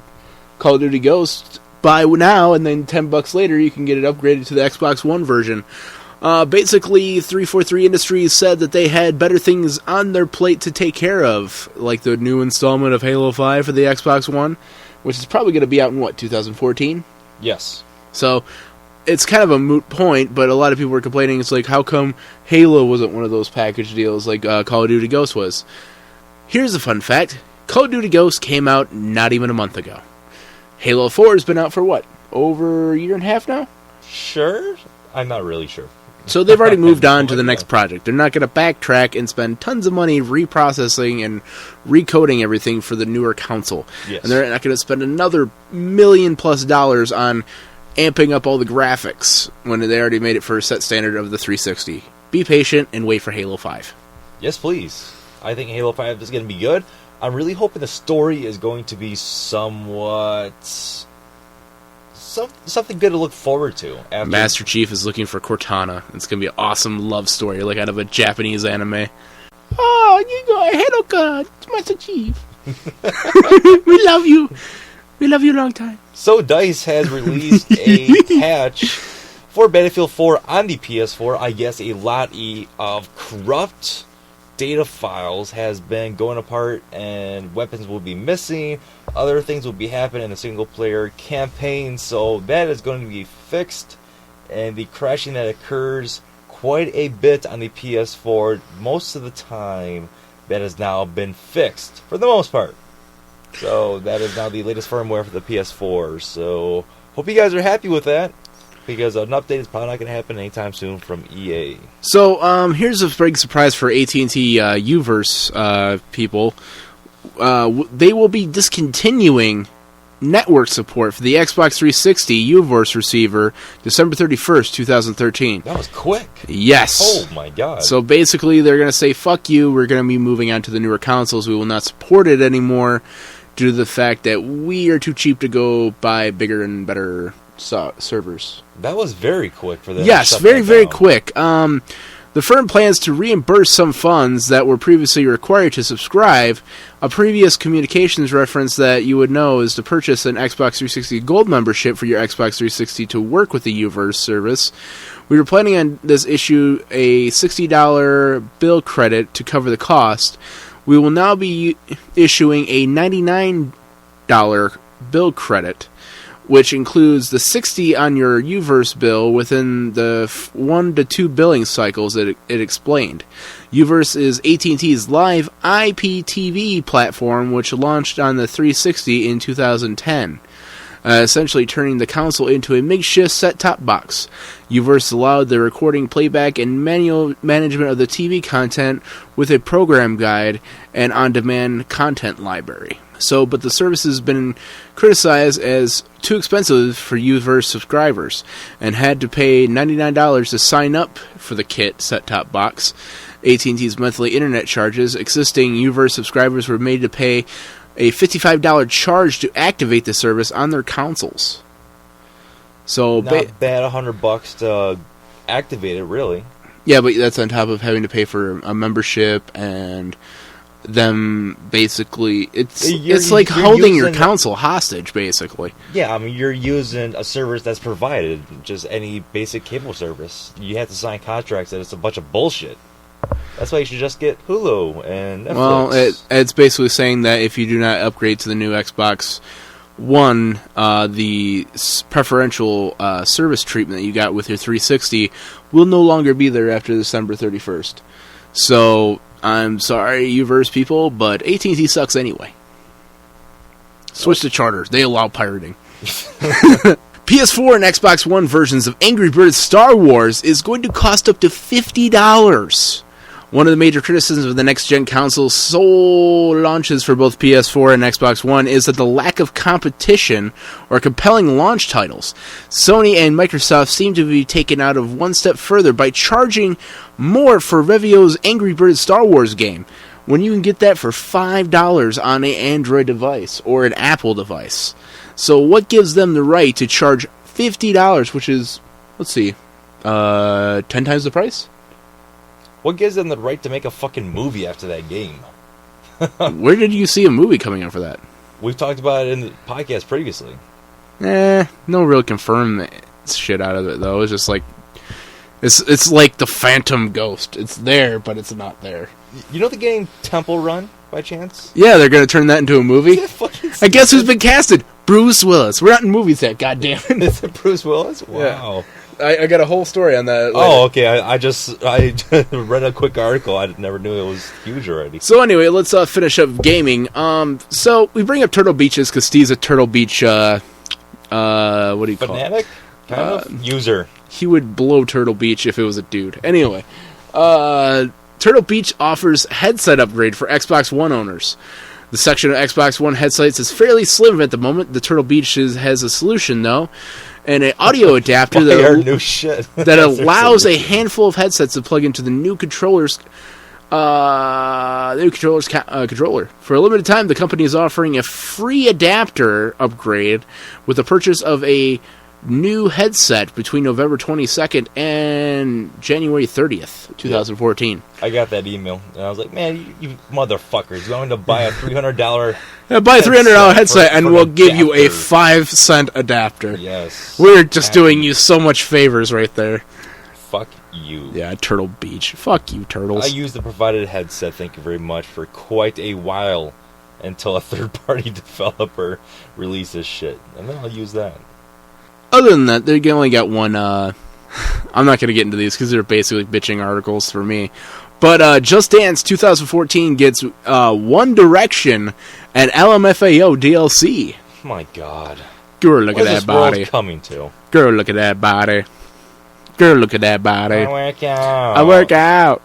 Call of Duty Ghost. Buy now, and then $10 later, you can get it upgraded to the Xbox One version. Basically, 343 Industries said that they had better things on their plate to take care of, like the new installment of Halo 5 for the Xbox One, which is probably going to be out in, 2014? Yes. So, it's kind of a moot point, but a lot of people were complaining, it's like, how come Halo wasn't one of those package deals like Call of Duty Ghost was? Here's a fun fact. Call of Duty Ghost came out not even a month ago. Halo 4 has been out for over a year and a half now? Sure? I'm not really sure. So they've already moved on to the next project. They're not going to backtrack and spend tons of money reprocessing and recoding everything for the newer console. Yes. And they're not going to spend another $1 million+ on amping up all the graphics when they already made it for a set standard of the 360. Be patient and wait for Halo 5. Yes, please. I think Halo 5 is going to be good. I'm really hoping the story is going to be somewhat something good to look forward to. Master Chief is looking for Cortana. It's going to be an awesome love story, like out of a Japanese anime. Oh, you go ahead, God, Master Chief. We love you. We love you a long time. So DICE has released a patch for Battlefield 4 on the PS4. I guess a lot of corrupt data files has been going apart and weapons will be missing. other things will be happening in the single-player campaign, so that is going to be fixed. And the crashing that occurs quite a bit on the PS4, most of the time, that has now been fixed, for the most part. So that is now the latest firmware for the PS4. So hope you guys are happy with that, because an update is probably not going to happen anytime soon from EA. So here's a big surprise for AT&T Uverse people. They will be discontinuing network support for the Xbox 360 Uverse receiver December 31st, 2013. That was quick. Yes. Oh my god. So basically they're going to say, fuck you, we're going to be moving on to the newer consoles. We will not support it anymore due to the fact that we are too cheap to go buy bigger and better servers. That was very quick for them. Yes, very, very quick. The firm plans to reimburse some funds that were previously required to subscribe. A previous communications reference that you would know is to purchase an Xbox 360 Gold membership for your Xbox 360 to work with the Uverse service. We were planning on this issue a $60 bill credit to cover the cost. We will now be issuing a $99 bill credit, which includes the $60 on your Uverse bill within the 1 to 2 billing cycles that it explained. Uverse is AT&T's live IPTV platform, which launched on the 360 in 2010, essentially turning the console into a makeshift set-top box. Uverse allowed the recording, playback, and manual management of the TV content with a program guide and on-demand content library. But the service has been criticized as too expensive for Uverse subscribers and had to pay $99 to sign up for the kit set-top box. AT&T's monthly internet charges. Existing Uverse subscribers were made to pay a $55 charge to activate the service on their consoles. So not bad, $100 to activate it, really. Yeah, but that's on top of having to pay for a membership and them basically it's like holding your console hostage, basically. Yeah, I mean, you're using a service that's provided, just any basic cable service. You have to sign contracts that it's a bunch of bullshit. That's why you should just get Hulu and Netflix. Well, it's basically saying that if you do not upgrade to the new Xbox One, the preferential service treatment that you got with your 360 will no longer be there after December 31st. So I'm sorry, Uverse people, but AT&T sucks anyway. Switch to Charter. They allow pirating. PS4 and Xbox One versions of Angry Birds Star Wars is going to cost up to $50. One of the major criticisms of the next-gen console sole launches for both PS4 and Xbox One is that the lack of competition or compelling launch titles. Sony and Microsoft seem to be taken out of one step further by charging more for Revio's Angry Birds Star Wars game, when you can get that for $5 on an Android device or an Apple device. So what gives them the right to charge $50, which is, 10 times the price? What gives them the right to make a fucking movie after that game? Where did you see a movie coming out for that? We've talked about it in the podcast previously. No real confirmed shit out of it, though. It's just like, it's like the Phantom Ghost. It's there, but it's not there. You know the game Temple Run, by chance? Yeah, they're going to turn that into a movie. I guess who's been casted? Bruce Willis. We're not in movies yet, goddammit. Is it Bruce Willis? Wow. Yeah. I got a whole story on that later. Oh, okay. I read a quick article. I never knew it was huge already. So anyway, let's finish up gaming. So we bring up Turtle Beaches because Steve's a Turtle Beach, what do you call it? Fanatic? Kind of? User. He would blow Turtle Beach if it was a dude. Anyway, Turtle Beach offers headset upgrade for Xbox One owners. The section of Xbox One headsets is fairly slim at the moment. The Turtle Beach has a solution, though, and an audio adapter that allows a handful of headsets to plug into the new controller. For a limited time, the company is offering a free adapter upgrade with the purchase of a new headset between November 22nd and January 30th, 2014. I got that email, and I was like, man, you motherfuckers, you want me to buy a $300 buy a $300 headset and we'll give you a 5-cent adapter. Yes. We're just doing you so much favors right there. Fuck you. Yeah, Turtle Beach. Fuck you, Turtles. I used the provided headset, thank you very much, for quite a while. until a third-party developer releases shit, and then I'll use that. Other than that, they only got one. I'm not going to get into these because they're basically bitching articles for me. But Just Dance 2014 gets One Direction and LMFAO DLC. My God. Girl, look at that body. World coming to? Girl, look at that body. Girl, look at that body. I work out. I work out.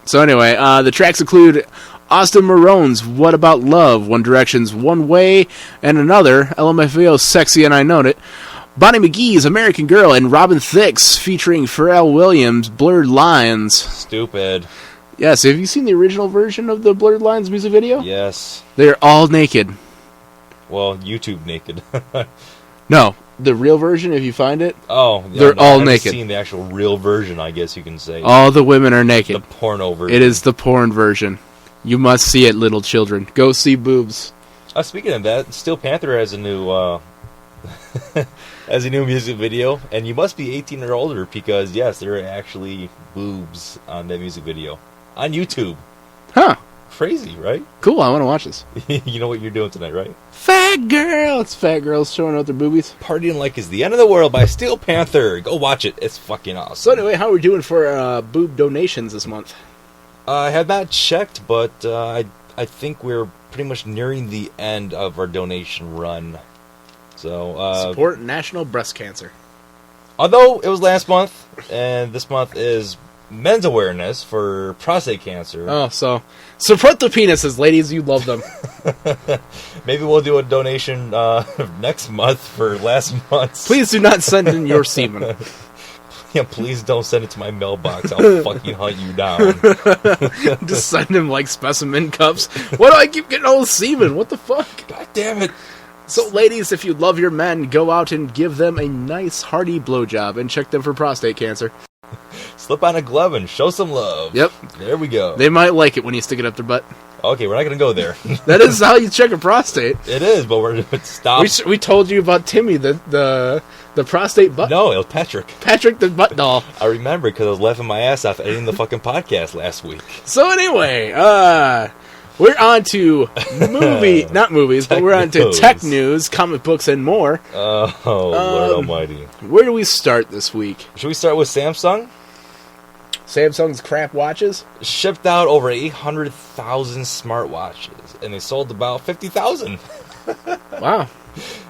So anyway, the tracks include Austin Marone's What About Love, One Direction's One Way and Another, LMFAO's Sexy and I Know It, Bonnie McGee's American Girl, and Robin Thicke's featuring Pharrell Williams' Blurred Lines. Stupid. Yes, have you seen the original version of the Blurred Lines music video? Yes. They're all naked. Well, YouTube naked. No, the real version, if you find it, oh, yeah, they're all I naked. haven't seen the actual real version, I guess you can say. All the women are naked. The porno version. It is the porn version. You must see it, little children. Go see boobs. Speaking of that, Steel Panther has a new has a new music video, and you must be 18 or older because yes, there are actually boobs on that music video on YouTube. Huh. Crazy, right? Cool, I want to watch this. You know what you're doing tonight, right? Fat girl! It's fat girls showing out their boobies. Partying Like It's the End of the World by Steel Panther. Go watch it. It's fucking awesome. So anyway, how are we doing for boob donations this month? I have not checked, but I think we're pretty much nearing the end of our donation run. So Support National Breast Cancer. Although it was last month, and this month is men's awareness for prostate cancer. Oh, so support the penises, ladies. You love them. Maybe we'll do a donation next month for last month's. Please do not send in your semen. Yeah, please don't send it to my mailbox. I'll fucking hunt you down. Just send him like specimen cups. Why do I keep getting all the semen? What the fuck? God damn it. So, ladies, if you love your men, go out and give them a nice, hearty blowjob and check them for prostate cancer. Slip on a glove and show some love. Yep. There we go. They might like it when you stick it up their butt. Okay, we're not going to go there. That is how you check a prostate. It is, but we're going to stop. We told you about Timmy, the prostate butt. No, it was Patrick. Patrick the butt doll. I remember because I was laughing my ass off editing the fucking podcast last week. So anyway, we're on to not movies, but we're on to tech news, comic books, and more. Oh, Lord almighty. Where do we start this week? Should we start with Samsung? Samsung's crap watches? Shipped out over 800,000 smartwatches, and they sold about 50,000. Wow.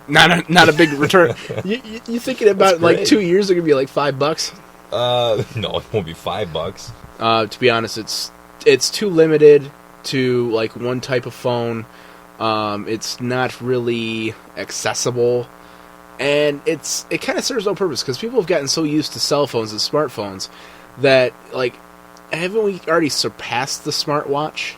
Not a big return. You thinking about like 2 years, they're going to be like $5? No, it won't be $5. To be honest, it's too limited to like one type of phone. It's not really accessible, and it kind of serves no purpose because people have gotten so used to cell phones and smartphones that like haven't we already surpassed the smartwatch?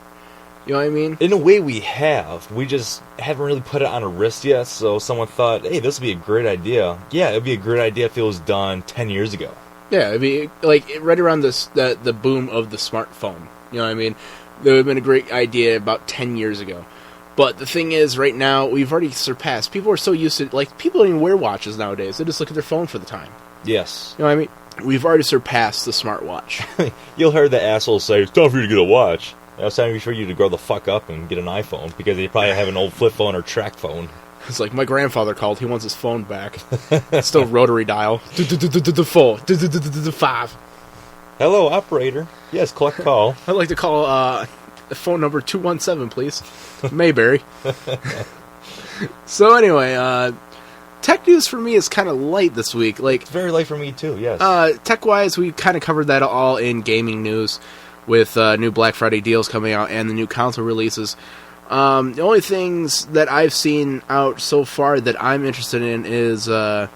You know what I mean? In a way, we have. We just haven't really put it on a wrist yet. So someone thought, "Hey, this would be a great idea." Yeah, it'd be a great idea if it was done 10 years ago. Yeah, it'd be like right around the boom of the smartphone. You know what I mean? That would have been a great idea about 10 years ago. But the thing is, right now, we've already surpassed. People are so used to, like, people don't even wear watches nowadays. They just look at their phone for the time. Yes. You know what I mean? We've already surpassed the smartwatch. You'll hear the assholes say, it's time for you to get a watch. Now it's time for you to grow the fuck up and get an iPhone, because they probably have an old flip phone or track phone. It's like, my grandfather called. He wants his phone back. It's still rotary dial. Full. 5. Hello, operator. Yes, collect call. I'd like to call phone number 217, please. Mayberry. So anyway, tech news for me is kind of light this week. Like, it's very light for me too, yes. Tech-wise, we kind of covered that all in gaming news with new Black Friday deals coming out and the new console releases. The only things that I've seen out so far that I'm interested in is... oh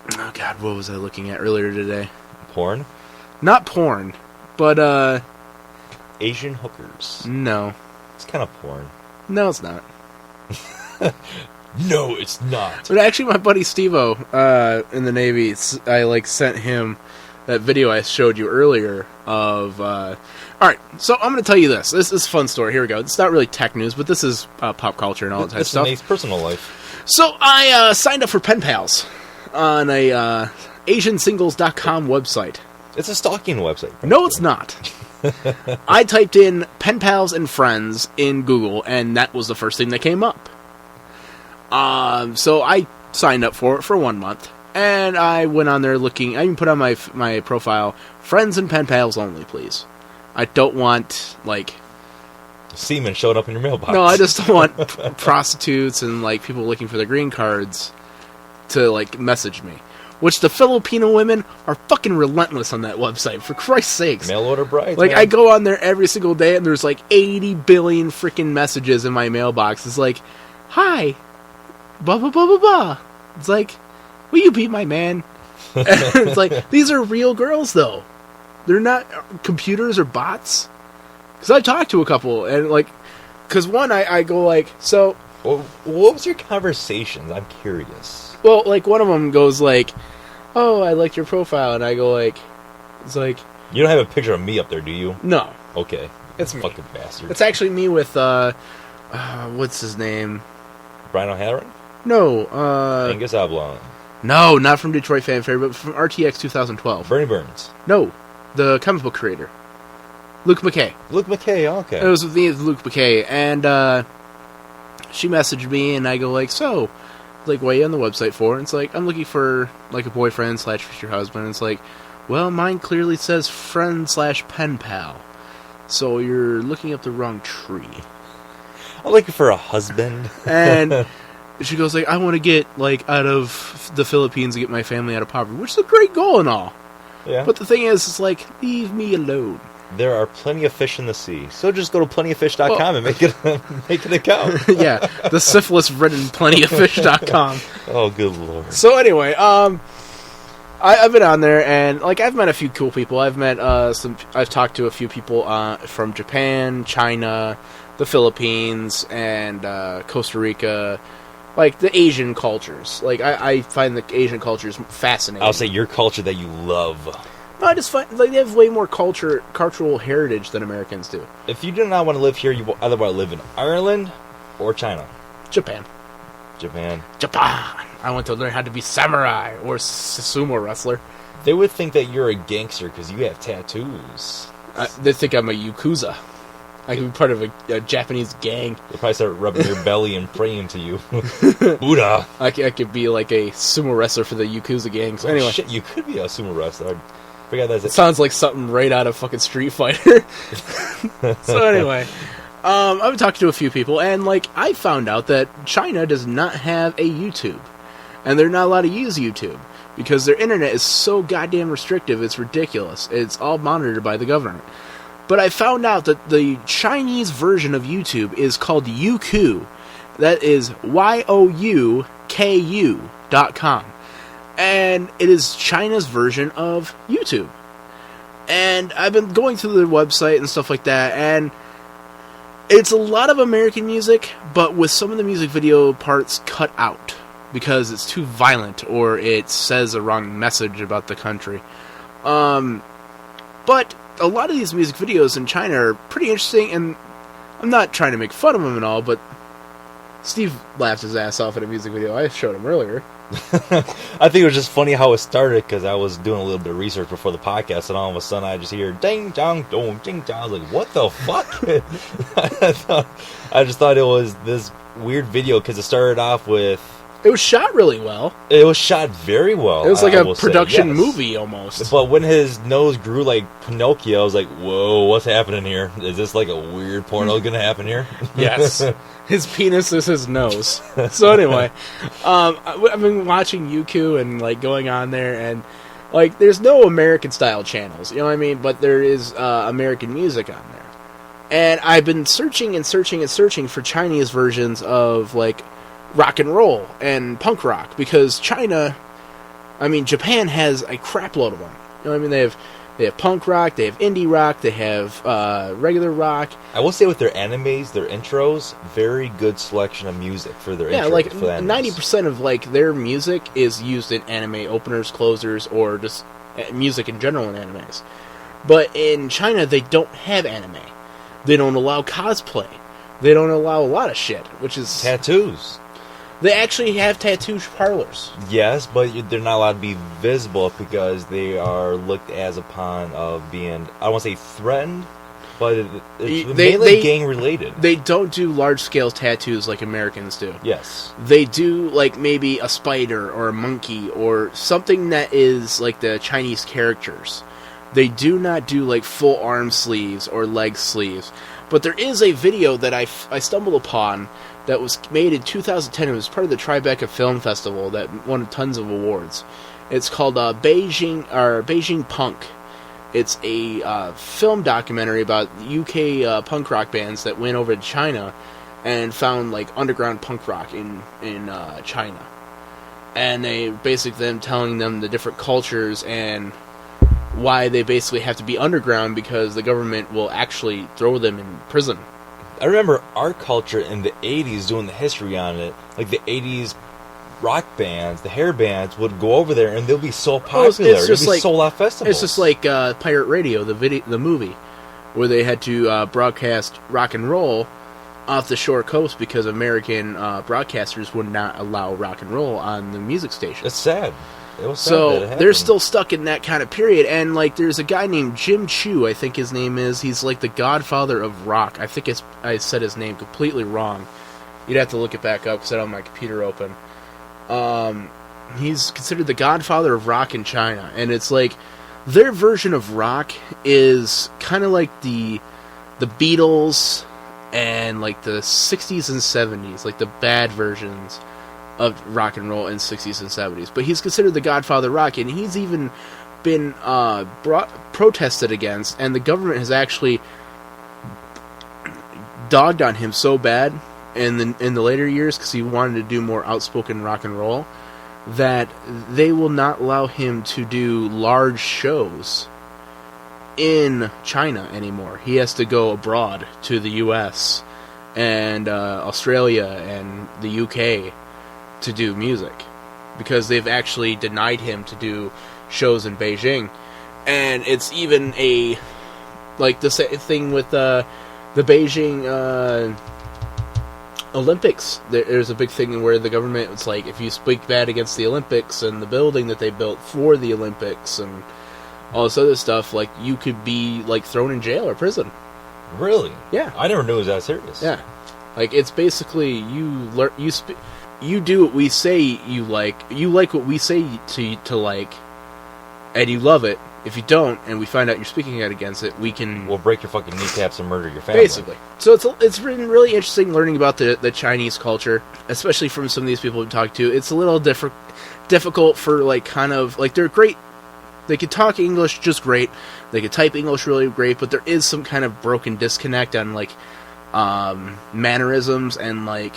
God, what was I looking at earlier today? Porn? Not porn, but... Asian hookers. No. It's kind of porn. No, it's not. No, it's not. But actually, my buddy Steve-O in the Navy, I sent him that video I showed you earlier of... Alright, so I'm going to tell you this. This is a fun story. Here we go. It's not really tech news, but this is pop culture and all that type of stuff. It's personal life. So I signed up for pen pals on a AsianSingles.com website. It's a stalking website. No, it's not. I typed in pen pals and friends in Google, and that was the first thing that came up. So I signed up for it for 1 month, and I went on there looking. I even put on my profile, friends and pen pals only, please. I don't want, like... Semen showed up in your mailbox. No, I just don't want prostitutes and, like, people looking for their green cards to, like, message me. Which the Filipino women are fucking relentless on that website, for Christ's sakes. Mail order brides, Like, man. I go on there every single day, and there's, like, 80 billion freaking messages in my mailbox. It's like, hi, blah, blah, blah, blah, blah. It's like, will you be my man? It's like, these are real girls, though. They're not computers or bots. Because I talked to a couple, and, like, because one, I go, like, so... Well, what was your conversations? I'm curious. Well, like, one of them goes, like, oh, I liked your profile, and I go, like, it's like... You don't have a picture of me up there, do you? No. Okay. It's me. Fucking bastard. It's actually me with, what's his name? Brian O'Halloran? No, Angus Oblong. No, not from Detroit Fanfare, but from RTX 2012. Bernie Burns. No, the comic book creator. Luke McKay. Luke McKay, okay. It was with me, Luke McKay, and she messaged me, and I go, like, so, like, what are you on the website for? And it's like, I'm looking for, like, a boyfriend / future husband. And it's like, well, mine clearly says friend / pen pal. So you're looking up the wrong tree. I'm looking for a husband. And she goes, like, I want to get, like, out of the Philippines and get my family out of poverty, which is a great goal and all. Yeah. But the thing is, it's like, leave me alone. There are plenty of fish in the sea, so just go to plentyoffish.com and make an account. Yeah, the syphilis-ridden plentyoffish.com. Oh, good lord. So anyway, I've been on there, and, like, I've met a few cool people. I've met I've talked to a few people from Japan, China, the Philippines, and Costa Rica. Like, the Asian cultures. Like, I find the Asian cultures fascinating. I'll say your culture that you love. No, I just find, like, they have way more cultural heritage than Americans do. If you do not want to live here, you either want to live in Ireland or China. Japan. Japan. I want to learn how to be samurai or sumo wrestler. They would think that you're a gangster because you have tattoos. They think I'm a Yakuza. I could be part of a Japanese gang. They'll probably start rubbing your belly and praying to you. Buddha. I could be like a sumo wrestler for the Yakuza gang. So anyway. Shit, you could be a sumo wrestler. I forgot that's it. Sounds like something right out of fucking Street Fighter. So anyway, I've been talking to a few people, and, like, I found out that China does not have a YouTube. And they're not allowed to use YouTube. Because their internet is so goddamn restrictive, it's ridiculous. It's all monitored by the government. But I found out that the Chinese version of YouTube is called Youku. That is YOUKU.com. And it is China's version of YouTube. And I've been going through their website and stuff like that, and it's a lot of American music, but with some of the music video parts cut out. Because it's too violent, or it says a wrong message about the country. But a lot of these music videos in China are pretty interesting, and I'm not trying to make fun of them and all, but Steve laughed his ass off at a music video I showed him earlier. I think it was just funny how it started, because I was doing a little bit of research before the podcast, and all of a sudden I just hear ding dong dong ding dong. I was like, what the fuck? I just thought it was this weird video, because it started off with... It was shot really well. It was shot very well. It was like a production movie, almost. But when his nose grew like Pinocchio, I was like, whoa, what's happening here? Is this like a weird porno going to happen here? Yes. His penis is his nose. So anyway, I've been watching Youku and, like, going on there, and, like, there's no American-style channels, you know what I mean? But there is American music on there. And I've been searching and searching and searching for Chinese versions of, like, rock and roll and punk rock, because Japan has a crap load of them. You know what I mean? They have punk rock, they have indie rock, they have regular rock. I will say with their animes, their intros, very good selection of music for their intros. Yeah, like 90% of, like, their music is used in anime openers, closers, or just music in general in animes. But in China, they don't have anime. They don't allow cosplay. They don't allow a lot of shit, which is... Tattoos. They actually have tattoo parlors. Yes, but they're not allowed to be visible because they are looked as upon of being, I don't want to say threatened, but it's mainly gang-related. They don't do large-scale tattoos like Americans do. Yes. They do, like, maybe a spider or a monkey or something that is like the Chinese characters. They do not do, like, full arm sleeves or leg sleeves. But there is a video that I stumbled upon that was made in 2010. It was part of the Tribeca Film Festival that won tons of awards. It's called Beijing Punk. It's a film documentary about UK punk rock bands that went over to China and found like underground punk rock in China. And they basically them telling them the different cultures and why they basically have to be underground because the government will actually throw them in prison. I remember our culture in the 80s doing the history on it. Like the 80s rock bands, the hair bands would go over there and they'll be so popular. It's just like sold out festivals. It's just like Pirate Radio, the movie, where they had to broadcast rock and roll off the shore coast because American broadcasters would not allow rock and roll on the music station. It's sad. It was sad so that it they're still stuck in that kind of period. And like, there's a guy named Jim Chu, I think his name is. He's like the godfather of rock. I think I said his name completely wrong. You'd have to look it back up because I don't have my computer open. He's considered the godfather of rock in China, and it's like their version of rock is kind of like the Beatles and like the 60s and 70s, like the bad versions of rock and roll in 60s and 70s. But he's considered the godfather of rock, and he's even been protested against, and the government has actually dogged on him so bad in the later years because he wanted to do more outspoken rock and roll that they will not allow him to do large shows in China anymore. He has to go abroad to the US and Australia and the UK to do music because they've actually denied him to do shows in Beijing. And it's even like the same thing with the Beijing Olympics. There's a big thing where the government, it's like, if you speak bad against the Olympics and the building that they built for the Olympics and all this other stuff, like, you could be, like, thrown in jail or prison. Really? Yeah. I never knew it was that serious. Yeah. Like, it's basically, you do what we say you like what we say to like, and you love it. If you don't, and we find out you're speaking out against it, we'll break your fucking kneecaps and murder your family. Basically. So it's been really interesting learning about the Chinese culture, especially from some of these people we talked to. It's a little difficult for, like, kind of, like, they're great. They could talk English just great. They could type English really great, but there is some kind of broken disconnect on, like, mannerisms and, like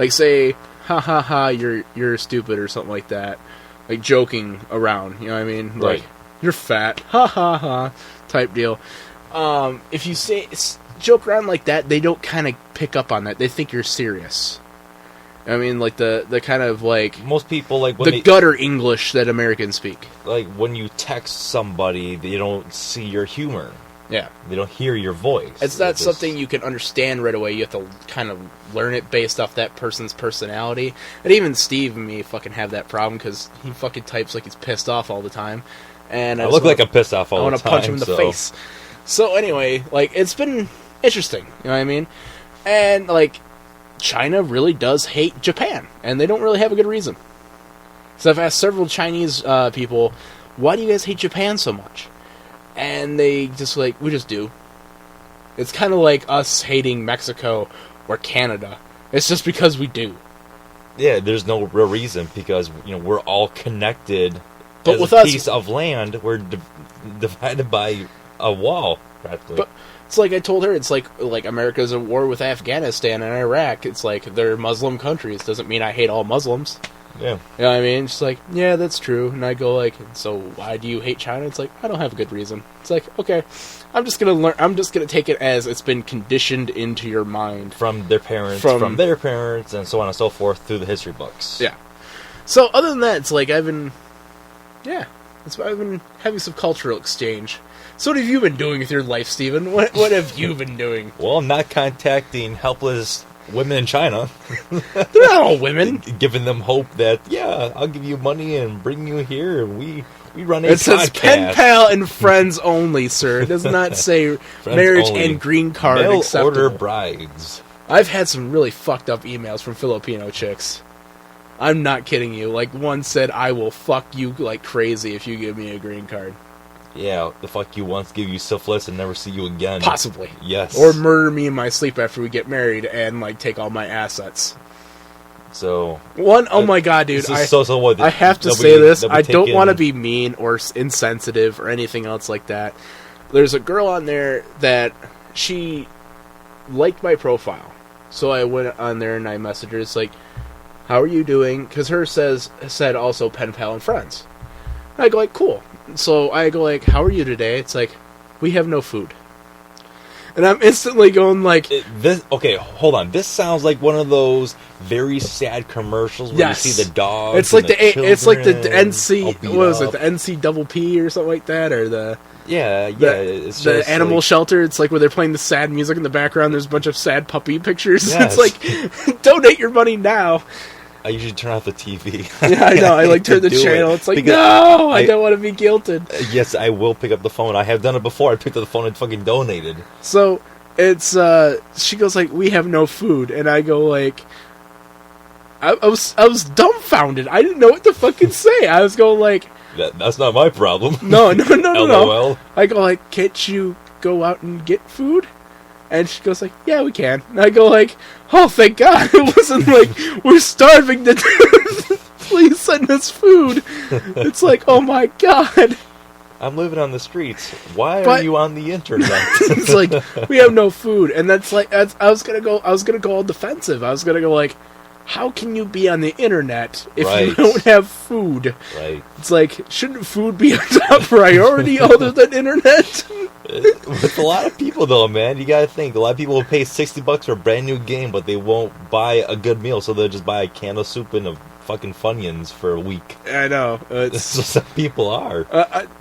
say, ha ha ha, you're stupid or something like that. Like, joking around, you know what I mean? Right. Like, you're fat, ha ha ha, type deal. If you joke around like that, they don't kind of pick up on that. They think you're serious. I mean, like, the kind of, like, most people, like, when gutter English that Americans speak. Like, when you text somebody, they don't see your humor. Yeah. They don't hear your voice. It's not something you can understand right away. You have to kind of learn it based off that person's personality. And even Steve and me fucking have that problem because he fucking types like he's pissed off all the time. And I look like I'm pissed off all the time. I want to punch him in the face. So anyway, like, it's been interesting. You know what I mean? And, like, China really does hate Japan. And they don't really have a good reason. So I've asked several Chinese people, why do you guys hate Japan so much? And they just, like, we just do. It's kind of like us hating Mexico or Canada. It's just because we do. Yeah, there's no real reason because, you know, we're all connected. But as with a us, piece of land, we're divided by a wall, practically. But it's like I told her, it's like America's at war with Afghanistan and Iraq. It's like they're Muslim countries. Doesn't mean I hate all Muslims. Yeah. You know what I mean? She's like, yeah, that's true. And I go like, so why do you hate China? It's like, I don't have a good reason. It's like, okay, I'm just gonna take it as it's been conditioned into your mind. From their parents, from their parents, and so on and so forth through the history books. Yeah. So other than that, it's like I've been having some cultural exchange. So what have you been doing with your life, Steven? What have you been doing? Well, I'm not contacting helpless women in China. They're not all women. Giving them hope that, yeah, I'll give you money and bring you here. We run a It says podcast. pen pal and friends only, sir. It does not say marriage only. and green card Mail acceptable. order brides. I've had some really fucked up emails from Filipino chicks. I'm not kidding you. Like, one said, I will fuck you like crazy if you give me a green card. Yeah, the fuck you once, give you syphilis and never see you again. Possibly. Yes. Or murder me in my sleep after we get married and, like, take all my assets. So... Oh my god, dude. What, I have to say this. I don't want to be mean or insensitive or anything else like that. There's a girl on there that she liked my profile. So I went on there and I messaged her. It's like, how are you doing? Because her said also pen pal and friends. And I go like, cool. So I go like, how are you today? It's like, we have no food. And I'm instantly going like... Okay, hold on. This sounds like one of those very sad commercials where you see the dogs. It's like the NC... What was it? The NC double P or something like that? Or the... Yeah. It's the just animal like, shelter. It's like where they're playing the sad music in the background. There's a bunch of sad puppy pictures. Yes. It's like, donate your money now. I usually turn off the TV. Yeah, I know. I like turn the channel. It's like, no, I don't want to be guilted. Yes, I will pick up the phone. I have done it before. I picked up the phone and fucking donated. So it's she goes like, we have no food, and I go like, I was dumbfounded. I didn't know what to fucking say. I was going like, that's not my problem. No. LOL. I go like, can't you go out and get food? And she goes like, yeah, we can. And I go like, oh, thank God. It wasn't like, we're starving to death. Please send us food. It's like, oh my God. I'm living on the streets. Why are you on the internet? It's like, we have no food. And I was gonna go all defensive. I was gonna go like, how can you be on the internet if you don't have food? Right. It's like, shouldn't food be a top priority other than internet? With a lot of people, though, man, you gotta think. A lot of people will pay $60 for a brand new game, but they won't buy a good meal, so they'll just buy a can of soup and a fucking Funyuns for a week. I know. That's what some people are.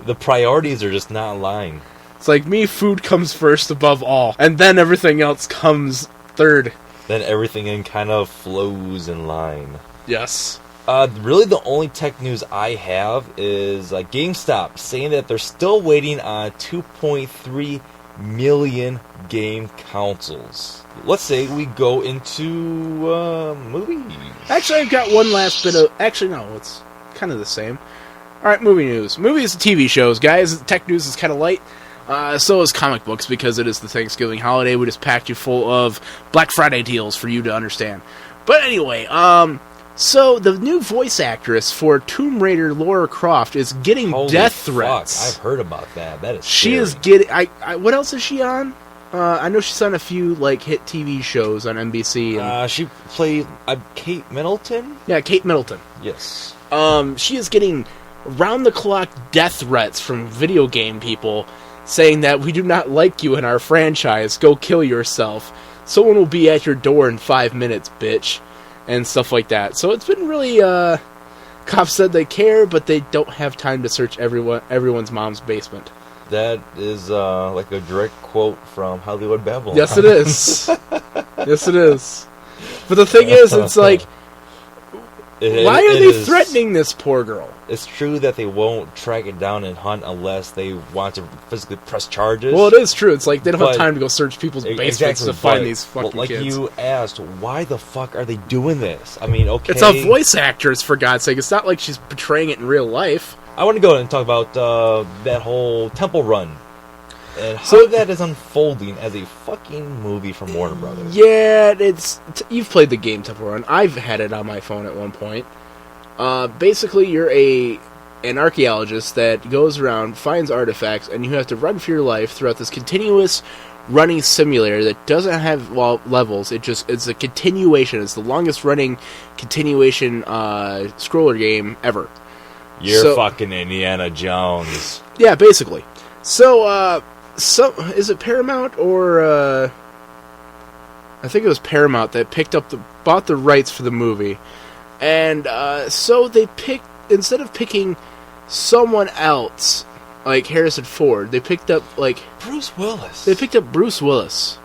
The priorities are just not aligned. It's like me, food comes first above all, and then everything else comes third. Then everything in kind of flows in line. Yes. Really, the only tech news I have is GameStop saying that they're still waiting on 2.3 million game consoles. Let's say we go into movies. Actually, I've got one last bit of... Actually, no, it's kind of the same. Alright, movie news. Movies and TV shows, guys. Tech news is kind of light. So is comic books, because it is the Thanksgiving holiday. We just packed you full of Black Friday deals for you to understand. But anyway, so the new voice actress for Tomb Raider Lara Croft is getting death threats. I've heard about that. That is She scary. is getting... what else is she on? I know she's on a few hit TV shows on NBC. And, she played Kate Middleton? Yeah, Kate Middleton. Yes. She is getting round-the-clock death threats from video game people saying that we do not like you in our franchise, go kill yourself. Someone will be at your door in 5 minutes, bitch. And stuff like that. So it's been really, cops said they care, but they don't have time to search everyone's mom's basement. That is, like a direct quote from Hollywood Babylon. Yes, it is. Yes, it is. But the thing is, it's like, why are they threatening this poor girl? It's true that they won't track it down and hunt unless they want to physically press charges. Well, it is true. It's like they don't have time to go search people's basements to find these fucking kids. Like you asked, why the fuck are they doing this? I mean, okay. It's a voice actress, for God's sake. It's not like she's portraying it in real life. I want to go ahead and talk about that whole Temple Run. And how that is unfolding as a fucking movie from Warner Brothers. Yeah, you've played the game Temple Run. I've had it on my phone at one point. Basically, you're an archaeologist that goes around, finds artifacts, and you have to run for your life throughout this continuous running simulator that doesn't have levels. It's a continuation. It's the longest running continuation scroller game ever. You're fucking Indiana Jones. Yeah, basically. So is it Paramount or I think it was Paramount that bought the rights for the movie, and so they instead of picking someone else like Harrison Ford, they picked up Bruce Willis. They picked up Bruce Willis.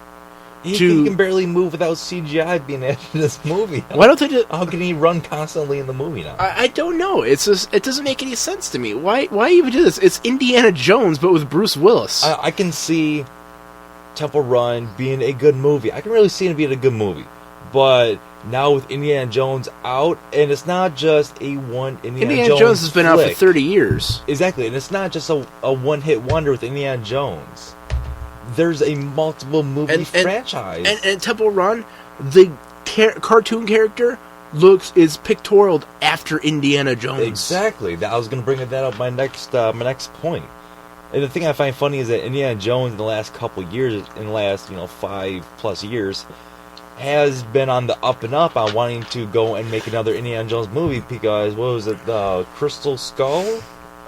He can barely move without CGI being added to this movie. Why don't they just... How can he run constantly in the movie now? I don't know. It's just, it doesn't make any sense to me. Why even do this? It's Indiana Jones, but with Bruce Willis. I can see Temple Run being a good movie. I can really see it being a good movie. But now with Indiana Jones out, and it's not just a one Indiana Jones has been out for 30 years. Exactly, and it's not just a one-hit wonder with Indiana Jones. There's a multiple movie franchise. And Temple Run, the cartoon character is pictorial after Indiana Jones. Exactly. I was going to bring that up my next point. And the thing I find funny is that Indiana Jones in the last couple of years, in the last 5+ years, has been on the up and up on wanting to go and make another Indiana Jones movie because, what was it, the Crystal Skull?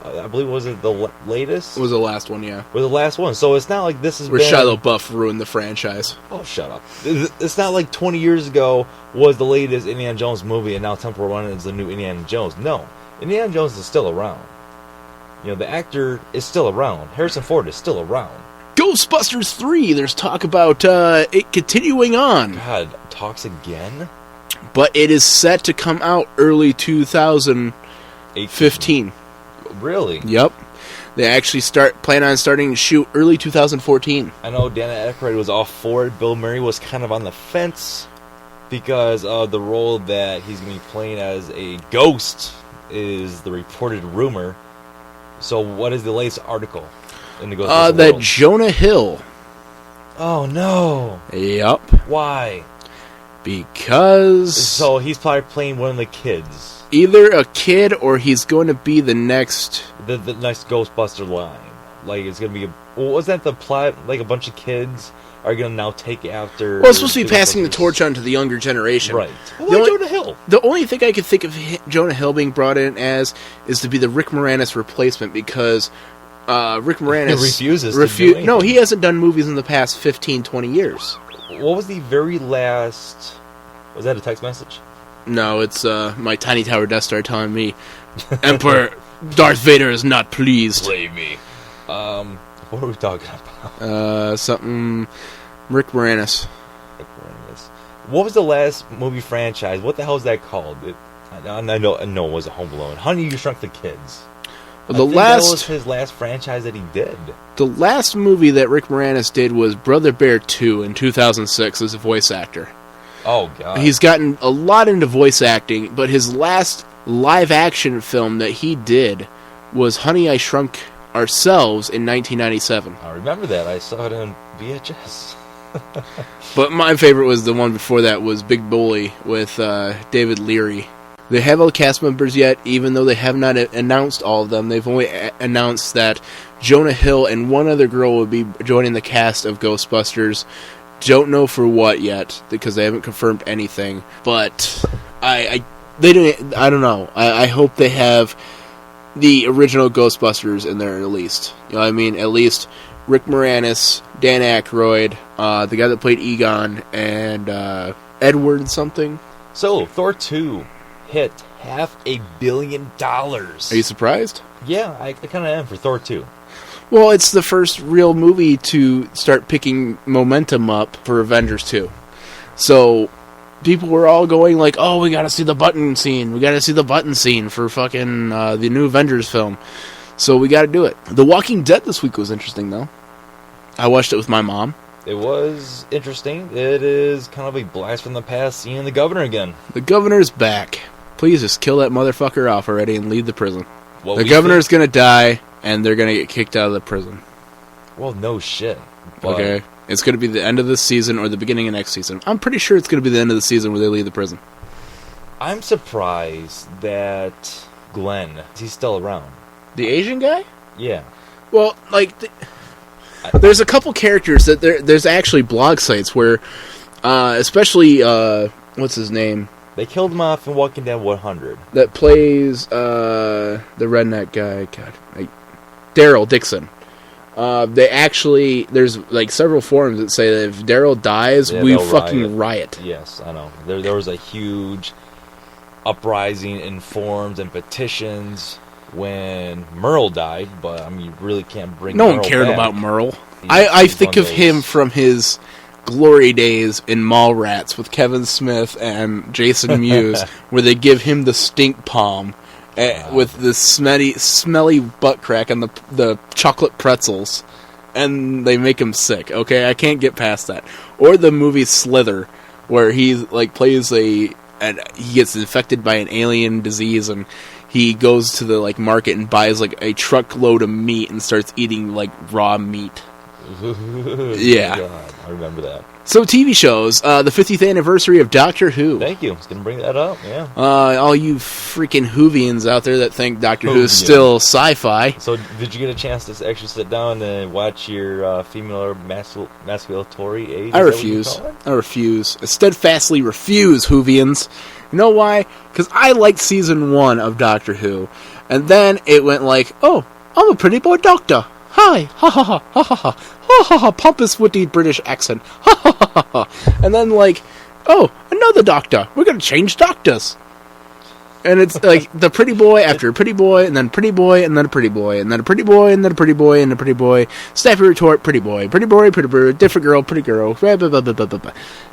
I believe, was it the latest? It was the last one, yeah. It was the last one. So it's not like this has where Shia LaBeouf ruined the franchise. Oh, shut up. It's not like 20 years ago was the latest Indiana Jones movie and now Temple Run is the new Indiana Jones. No. Indiana Jones is still around. The actor is still around. Harrison Ford is still around. Ghostbusters 3, there's talk about it continuing on. God, talks again? But it is set to come out early 2015. Really? Yep. They actually plan on starting to shoot early 2014. I know Dan Aykroyd was all for it. Bill Murray was kind of on the fence because of the role that he's going to be playing as a ghost is the reported rumor. So what is the latest article in the Ghostbusters that world? Jonah Hill. Oh, no. Yep. Why? Because... So he's probably playing one of the kids. Either a kid or he's going to be the next... The next Ghostbuster line. Like, it's going to be... was that the plot? Like, a bunch of kids are going to now take after... Well, it's supposed to be passing the torch on to the younger generation. Right. Well, Jonah Hill? The only thing I could think of Jonah Hill being brought in as is to be the Rick Moranis replacement because... Rick Moranis refuses to do anything. No, he hasn't done movies in the past 15, 20 years. What was the very last... Was that a text message? No, it's my Tiny Tower Death Star telling me Emperor Darth Vader is not pleased. Slay me. What are we talking about? Something... Rick Moranis. What was the last movie franchise? What the hell is that called? I know it was a Home Alone. Honey, You Shrunk the Kids. Well, that was his last franchise that he did. The last movie that Rick Moranis did was Brother Bear 2 in 2006 as a voice actor. Oh, God. He's gotten a lot into voice acting, but his last live-action film that he did was Honey, I Shrunk Ourselves in 1997. I remember that. I saw it on VHS. But my favorite was the one before that was Big Bully with David Leary. They have all the cast members yet, even though they have not announced all of them. They've only announced that Jonah Hill and one other girl will be joining the cast of Ghostbusters. Don't know for what yet, because they haven't confirmed anything. But I don't know. I hope they have the original Ghostbusters in there at least. You know what I mean? At least Rick Moranis, Dan Aykroyd, the guy that played Egon, and Edward something. So, Thor 2 hit $500 million. Are you surprised? Yeah, I kind of am for Thor 2. Well, it's the first real movie to start picking momentum up for Avengers 2. So, people were all going like, oh, we gotta see the button scene. We gotta see the button scene for fucking the new Avengers film. So we gotta do it. The Walking Dead this week was interesting, though. I watched it with my mom. It was interesting. It is kind of a blast from the past seeing the governor again. The governor's back. Please just kill that motherfucker off already and leave the prison. The governor's gonna die, and they're gonna get kicked out of the prison. Well, no shit. Okay. It's gonna be the end of this season or the beginning of next season. I'm pretty sure it's gonna be the end of the season where they leave the prison. I'm surprised that Glenn, he's still around. The Asian guy? Yeah. Well, like, there's a couple characters that there's actually blog sites where, especially, what's his name? They killed him off in Walking Dead 100. That plays, the redneck guy, Daryl Dixon. They actually, there's like several forums that say that if Daryl dies, we fucking riot. Yes, I know. There was a huge uprising in forums and petitions when Merle died, but I mean, you really can't bring No Merle one cared back. about Merle. I think of him from his glory days in Mallrats with Kevin Smith and Jason Mewes, where they give him the stink palm with the smelly butt crack and the chocolate pretzels, and they make him sick. Okay, I can't get past that. Or the movie Slither, where he like plays and he gets infected by an alien disease, and he goes to the like market and buys like a truckload of meat and starts eating like raw meat. Yeah, God, I remember that. So TV shows, the 50th anniversary of Doctor Who. Thank you. I was going to bring that up, yeah. All you freaking Whovians out there that think Doctor Who is still sci-fi. So did you get a chance to actually sit down and watch your female or masculatory age? I refuse. I steadfastly refuse, Whovians. You know why? Because I liked season 1 of Doctor Who, and then it went like, oh, I'm a pretty boy doctor. Hi, ha ha ha ha ha ha ha ha ha, pompous witty British accent, ha ha ha ha ha, and then like, oh, another doctor. We're gonna change doctors, and it's like the pretty boy after a pretty boy, and then a pretty boy, and then a pretty boy, and then a pretty boy, and then a pretty boy, and a pretty boy. Staffy retort, pretty boy, different girl, pretty girl. Blah, blah, blah, blah, blah, blah.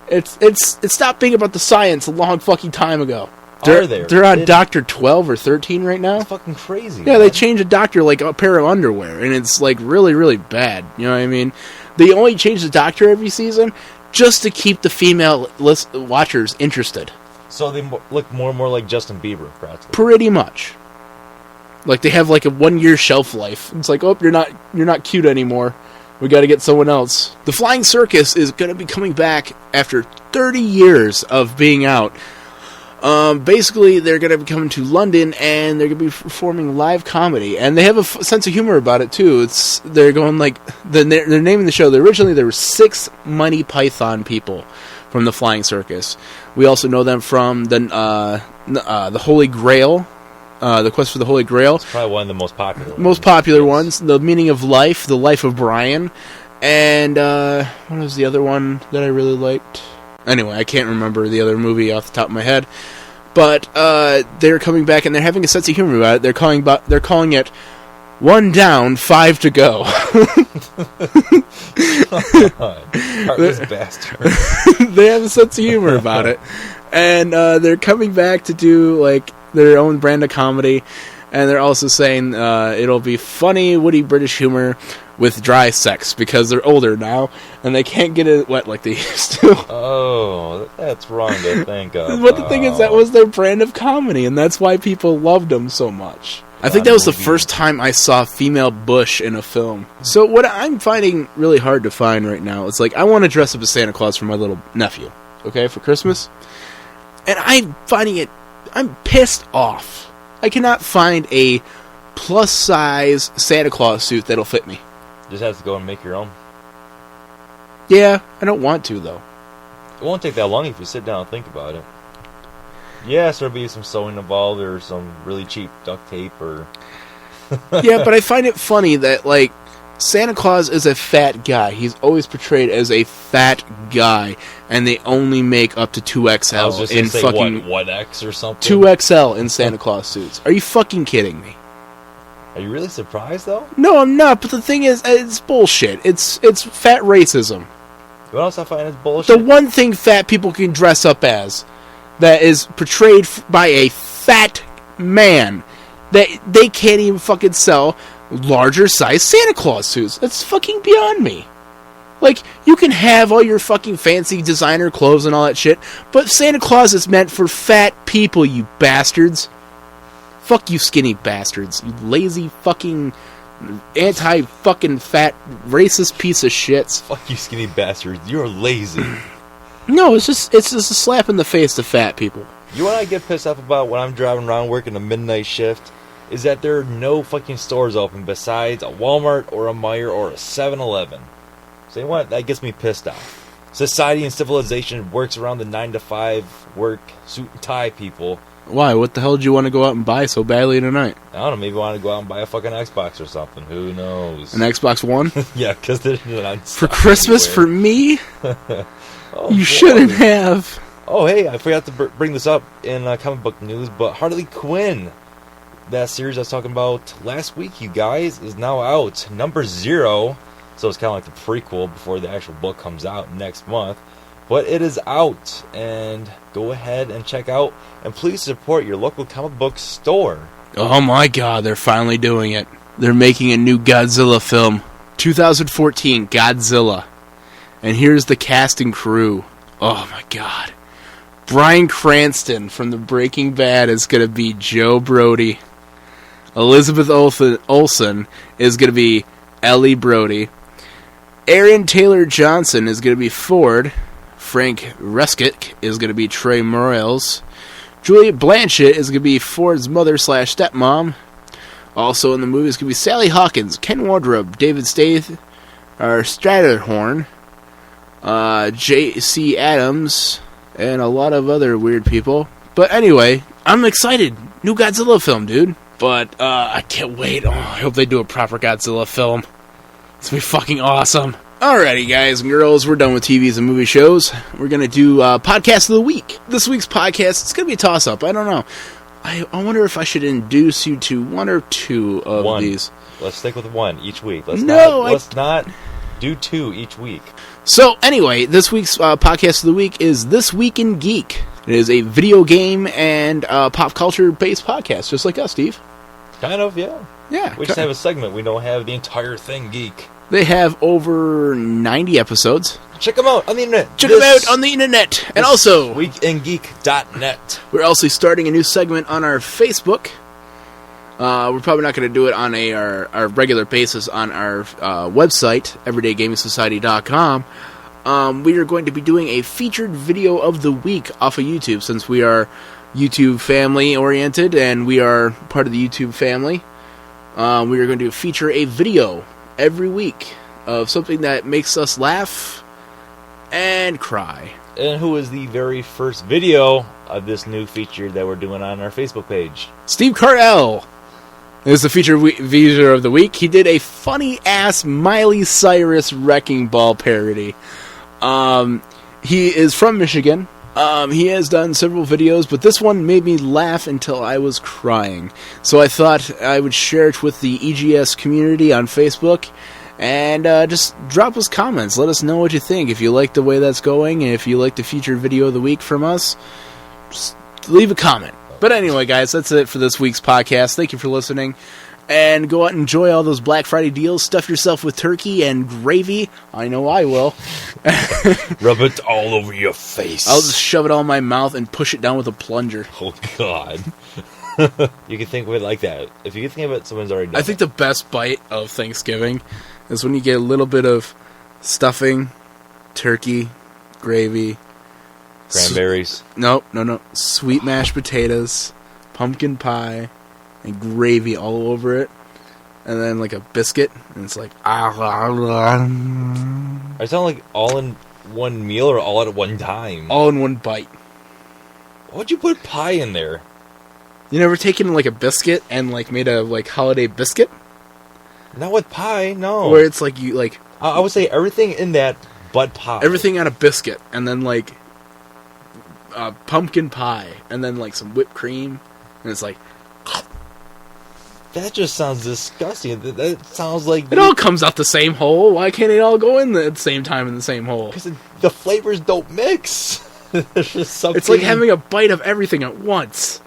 It stopped being about the science a long fucking time ago. They're on Doctor 12 or 13 right now. That's fucking crazy. Yeah, man. They changed a doctor like a pair of underwear, and it's like really, really bad. You know what I mean? They only change the doctor every season just to keep the female watchers interested. So they look more and more like Justin Bieber, practically. Pretty much. Like they have like a 1-year shelf life. It's like, oh, you're not cute anymore. We got to get someone else. The Flying Circus is going to be coming back after 30 years of being out. Basically, they're going to be coming to London, and they're going to be performing live comedy, and they have a sense of humor about it too. They're going like they're naming the show. Originally, there were 6 Monty Python people from the Flying Circus. We also know them from the Holy Grail, the Quest for the Holy Grail. It's probably one of the most popular ones. The Meaning of Life, The Life of Brian, and what was the other one that I really liked? Anyway, I can't remember the other movie off the top of my head, but they're coming back and they're having a sense of humor about it. They're calling it 1 Down, 5 to Go. Heartless bastard. They have a sense of humor about it, and they're coming back to do like their own brand of comedy, and they're also saying it'll be funny, witty British humor with dry sex, because they're older now, and they can't get it wet like they used to. Oh, that's wrong to think of. But the thing is, that was their brand of comedy, and that's why people loved them so much. I think that was the first time I saw female bush in a film. So what I'm finding really hard to find right now is, like, I want to dress up as Santa Claus for my little nephew, okay, for Christmas. And I'm pissed off. I cannot find a plus-size Santa Claus suit that'll fit me. Just have to go and make your own. Yeah, I don't want to, though. It won't take that long if you sit down and think about it. Yes, there'll be some sewing involved or some really cheap duct tape or... Yeah, but I find it funny that, like, Santa Claus is a fat guy. He's always portrayed as a fat guy, and they only make up to 2XL I was just in say, fucking... what X or something? 2XL in Santa Claus suits. Are you fucking kidding me? Are you really surprised, though? No, I'm not, but the thing is, it's bullshit. It's fat racism. What else I find is bullshit? The one thing fat people can dress up as that is portrayed by a fat man, that they can't even fucking sell larger size Santa Claus suits. That's fucking beyond me. Like, you can have all your fucking fancy designer clothes and all that shit, but Santa Claus is meant for fat people, you bastards. Fuck you skinny bastards. You lazy fucking anti-fucking fat racist piece of shits. Fuck you skinny bastards. You're lazy. No, it's just a slap in the face to fat people. You know what I get pissed off about when I'm driving around working a midnight shift? Is that there are no fucking stores open besides a Walmart or a Meijer or a 7-Eleven. So you know what? That gets me pissed off. Society and civilization works around the 9-to-5 work, suit and tie people. Why? What the hell did you want to go out and buy so badly tonight? I don't know, maybe I want to go out and buy a fucking Xbox or something. Who knows? An Xbox One? Yeah, because they're not for Christmas anywhere. For me? Oh, you shouldn't have. Oh, hey, I forgot to bring this up in comic book news, but Harley Quinn, that series I was talking about last week, you guys, is now out. Number 0. So it's kind of like the prequel before the actual book comes out next month. But it is out, and go ahead and check out, and please support your local comic book store. Oh my god, they're finally doing it. They're making a new Godzilla film. 2014, Godzilla. And here's the cast and crew. Oh my god. Bryan Cranston from the Breaking Bad is going to be Joe Brody. Elizabeth Olsen is going to be Ellie Brody. Aaron Taylor Johnson is going to be Ford. Frank Reskic is going to be Trey Morales. Juliet Blanchett is going to be Ford's mother/stepmom. Also in the movie is going to be Sally Hawkins, Ken Wardrobe, David Stratherhorn, J.C. Adams, and a lot of other weird people. But anyway, I'm excited. New Godzilla film, dude. But I can't wait. Oh, I hope they do a proper Godzilla film. It's going to be fucking awesome. Alrighty, guys and girls, we're done with TVs and movie shows. We're going to do Podcast of the Week. This week's podcast, it's going to be a toss-up. I don't know. I wonder if I should induce you to one or two of these. Let's stick with one each week. Let's not do two each week. So, anyway, this week's Podcast of the Week is This Week in Geek. It is a video game and pop culture-based podcast, just like us, Steve. Kind of, yeah. Yeah. We just have a segment. We don't have the entire thing geek. They have over 90 episodes. Check them out on the internet. Check them out on the internet. And also, weekingeek.net. We're also starting a new segment on our Facebook. We're probably not going to do it on our regular basis on our website, everydaygaming.society.com. We are going to be doing a featured video of the week off of YouTube, since we are YouTube family oriented and we are part of the YouTube family. We are going to feature a video every week of something that makes us laugh and cry. And who is the very first video of this new feature that we're doing on our Facebook page? Steve Carell is the feature of the week. He did a funny-ass Miley Cyrus Wrecking Ball parody. He is from Michigan. He has done several videos, but this one made me laugh until I was crying. So I thought I would share it with the EGS community on Facebook, and just drop us comments. Let us know what you think. If you like the way that's going, and if you like the featured video of the week from us, just leave a comment. But anyway, guys, that's it for this week's podcast. Thank you for listening. And go out and enjoy all those Black Friday deals. Stuff yourself with turkey and gravy. I know I will. Rub it all over your face. I'll just shove it all in my mouth and push it down with a plunger. Oh, God. You can think of it like that. If you can think of it, someone's already done I think the best bite of Thanksgiving is when you get a little bit of stuffing, turkey, gravy. Cranberries. No. Sweet mashed potatoes, pumpkin pie, and gravy all over it, and then like a biscuit, and it's like Are you talking like all in one meal or all at one time? all in one bite. Why'd you put pie in there? You never taken like a biscuit and like made a like holiday biscuit? Not with pie, no. Where it's like you like I would say everything in that but pie. everything on a biscuit, and then like pumpkin pie, and then like some whipped cream, and it's like That just sounds disgusting. That sounds like it all comes out the same hole. Why can't it all go in at the same time in the same hole? Because the flavors don't mix. There's just something. It's like having a bite of everything at once.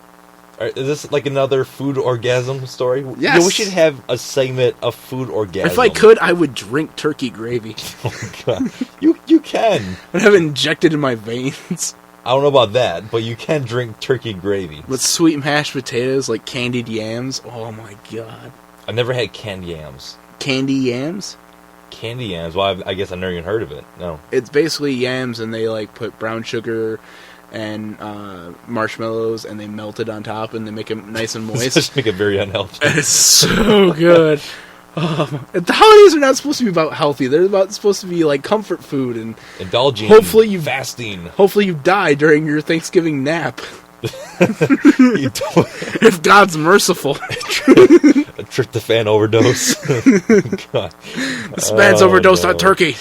Is this like another food orgasm story? Yes. Yeah, we should have a segment of food orgasm. If I could, I would drink turkey gravy. Oh, God. You can. I'd have it injected in my veins. I don't know about that, but you can drink turkey gravy. With sweet mashed potatoes, like candied yams. Oh my God. I've never had canned yams. Candy yams? Candy yams? Well, I guess I've never even heard of it. No. It's basically yams, and they like put brown sugar and marshmallows, and they melt it on top, and they make it nice and moist. Just make it very unhealthy. And it's so good. The holidays are not supposed to be about healthy. They're supposed to be like comfort food and indulging. Fasting. Hopefully you die during your Thanksgiving nap. If God's merciful. A tryptophan overdose. God. This man's overdosed on turkey.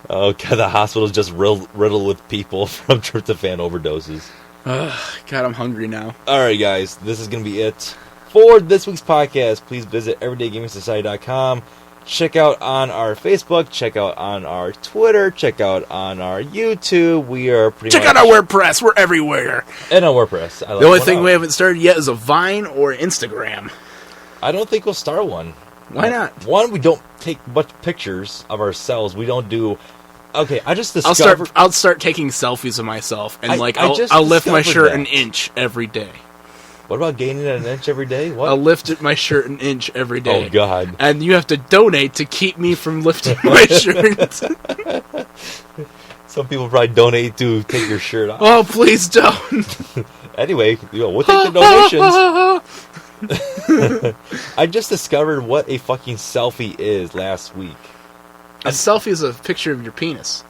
The hospital's just riddled with people from tryptophan overdoses. God, I'm hungry now. Alright, guys, this is going to be it for this week's podcast, please visit everydaygaming.society.com. Check out on our Facebook, check out on our Twitter, check out on our YouTube. We are pretty Check out our WordPress. We're everywhere. And on WordPress. The only thing we haven't started yet is a Vine or Instagram. I don't think we'll start one. Why not? One, we don't take much pictures of ourselves. We don't do... Okay, I just discovered... I'll start taking selfies of myself, and I'll lift my shirt an inch every day. What about gaining an inch every day? What? I'll lift my shirt an inch every day. Oh, God. And you have to donate to keep me from lifting my shirt. Some people probably donate to take your shirt off. Oh, please don't. Anyway, we'll take the donations. I just discovered what a fucking selfie is last week. A selfie is a picture of your penis.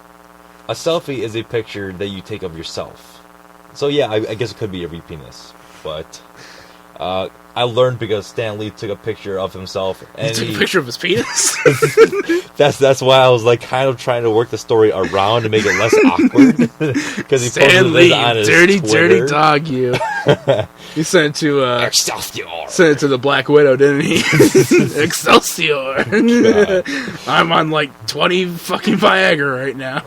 A selfie is a picture that you take of yourself. So yeah, I guess it could be every penis. But I learned because Stan Lee took a picture of himself. And he took a picture of his penis? That's why I was like kind of trying to work the story around to make it less awkward. Because he Stan Lee, on his dirty Twitter. Dog, you. He sent it to Excelsior. Sent it to the Black Widow, didn't he? Excelsior. I'm on like 20 fucking Viagra right now.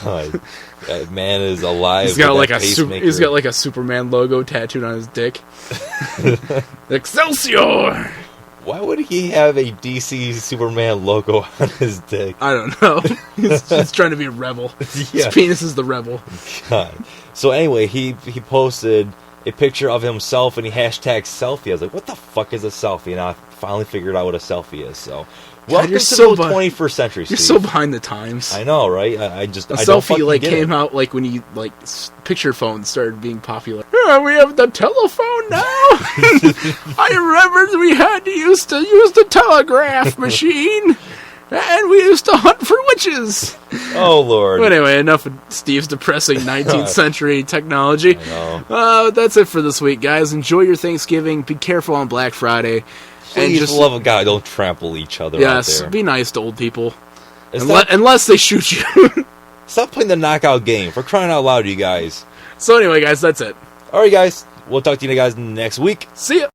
God. That man is alive. He's got like a Superman logo tattooed on his dick. Excelsior! Why would he have a DC Superman logo on his dick? I don't know. He's trying to be a rebel. Yeah. His penis is the rebel. God. So anyway, he posted a picture of himself and he hashtagged selfie. I was like, what the fuck is a selfie? And I finally figured out what a selfie is. So welcome to the 21st century, Steve. You're so behind the times. I know, right? I selfie came out like when you picture phones started being popular. Oh, we have the telephone now. I remember we had to use the telegraph machine, and we used to hunt for witches. Oh Lord! But anyway, enough of Steve's depressing 19th century technology. I know. That's it for this week, guys. Enjoy your Thanksgiving. Be careful on Black Friday. Please, for the love of God, don't trample each other out there. Be nice to old people. Unless they shoot you. Stop playing the knockout game. For crying out loud, you guys. So anyway, guys, that's it. Alright, guys. We'll talk to you guys next week. See ya.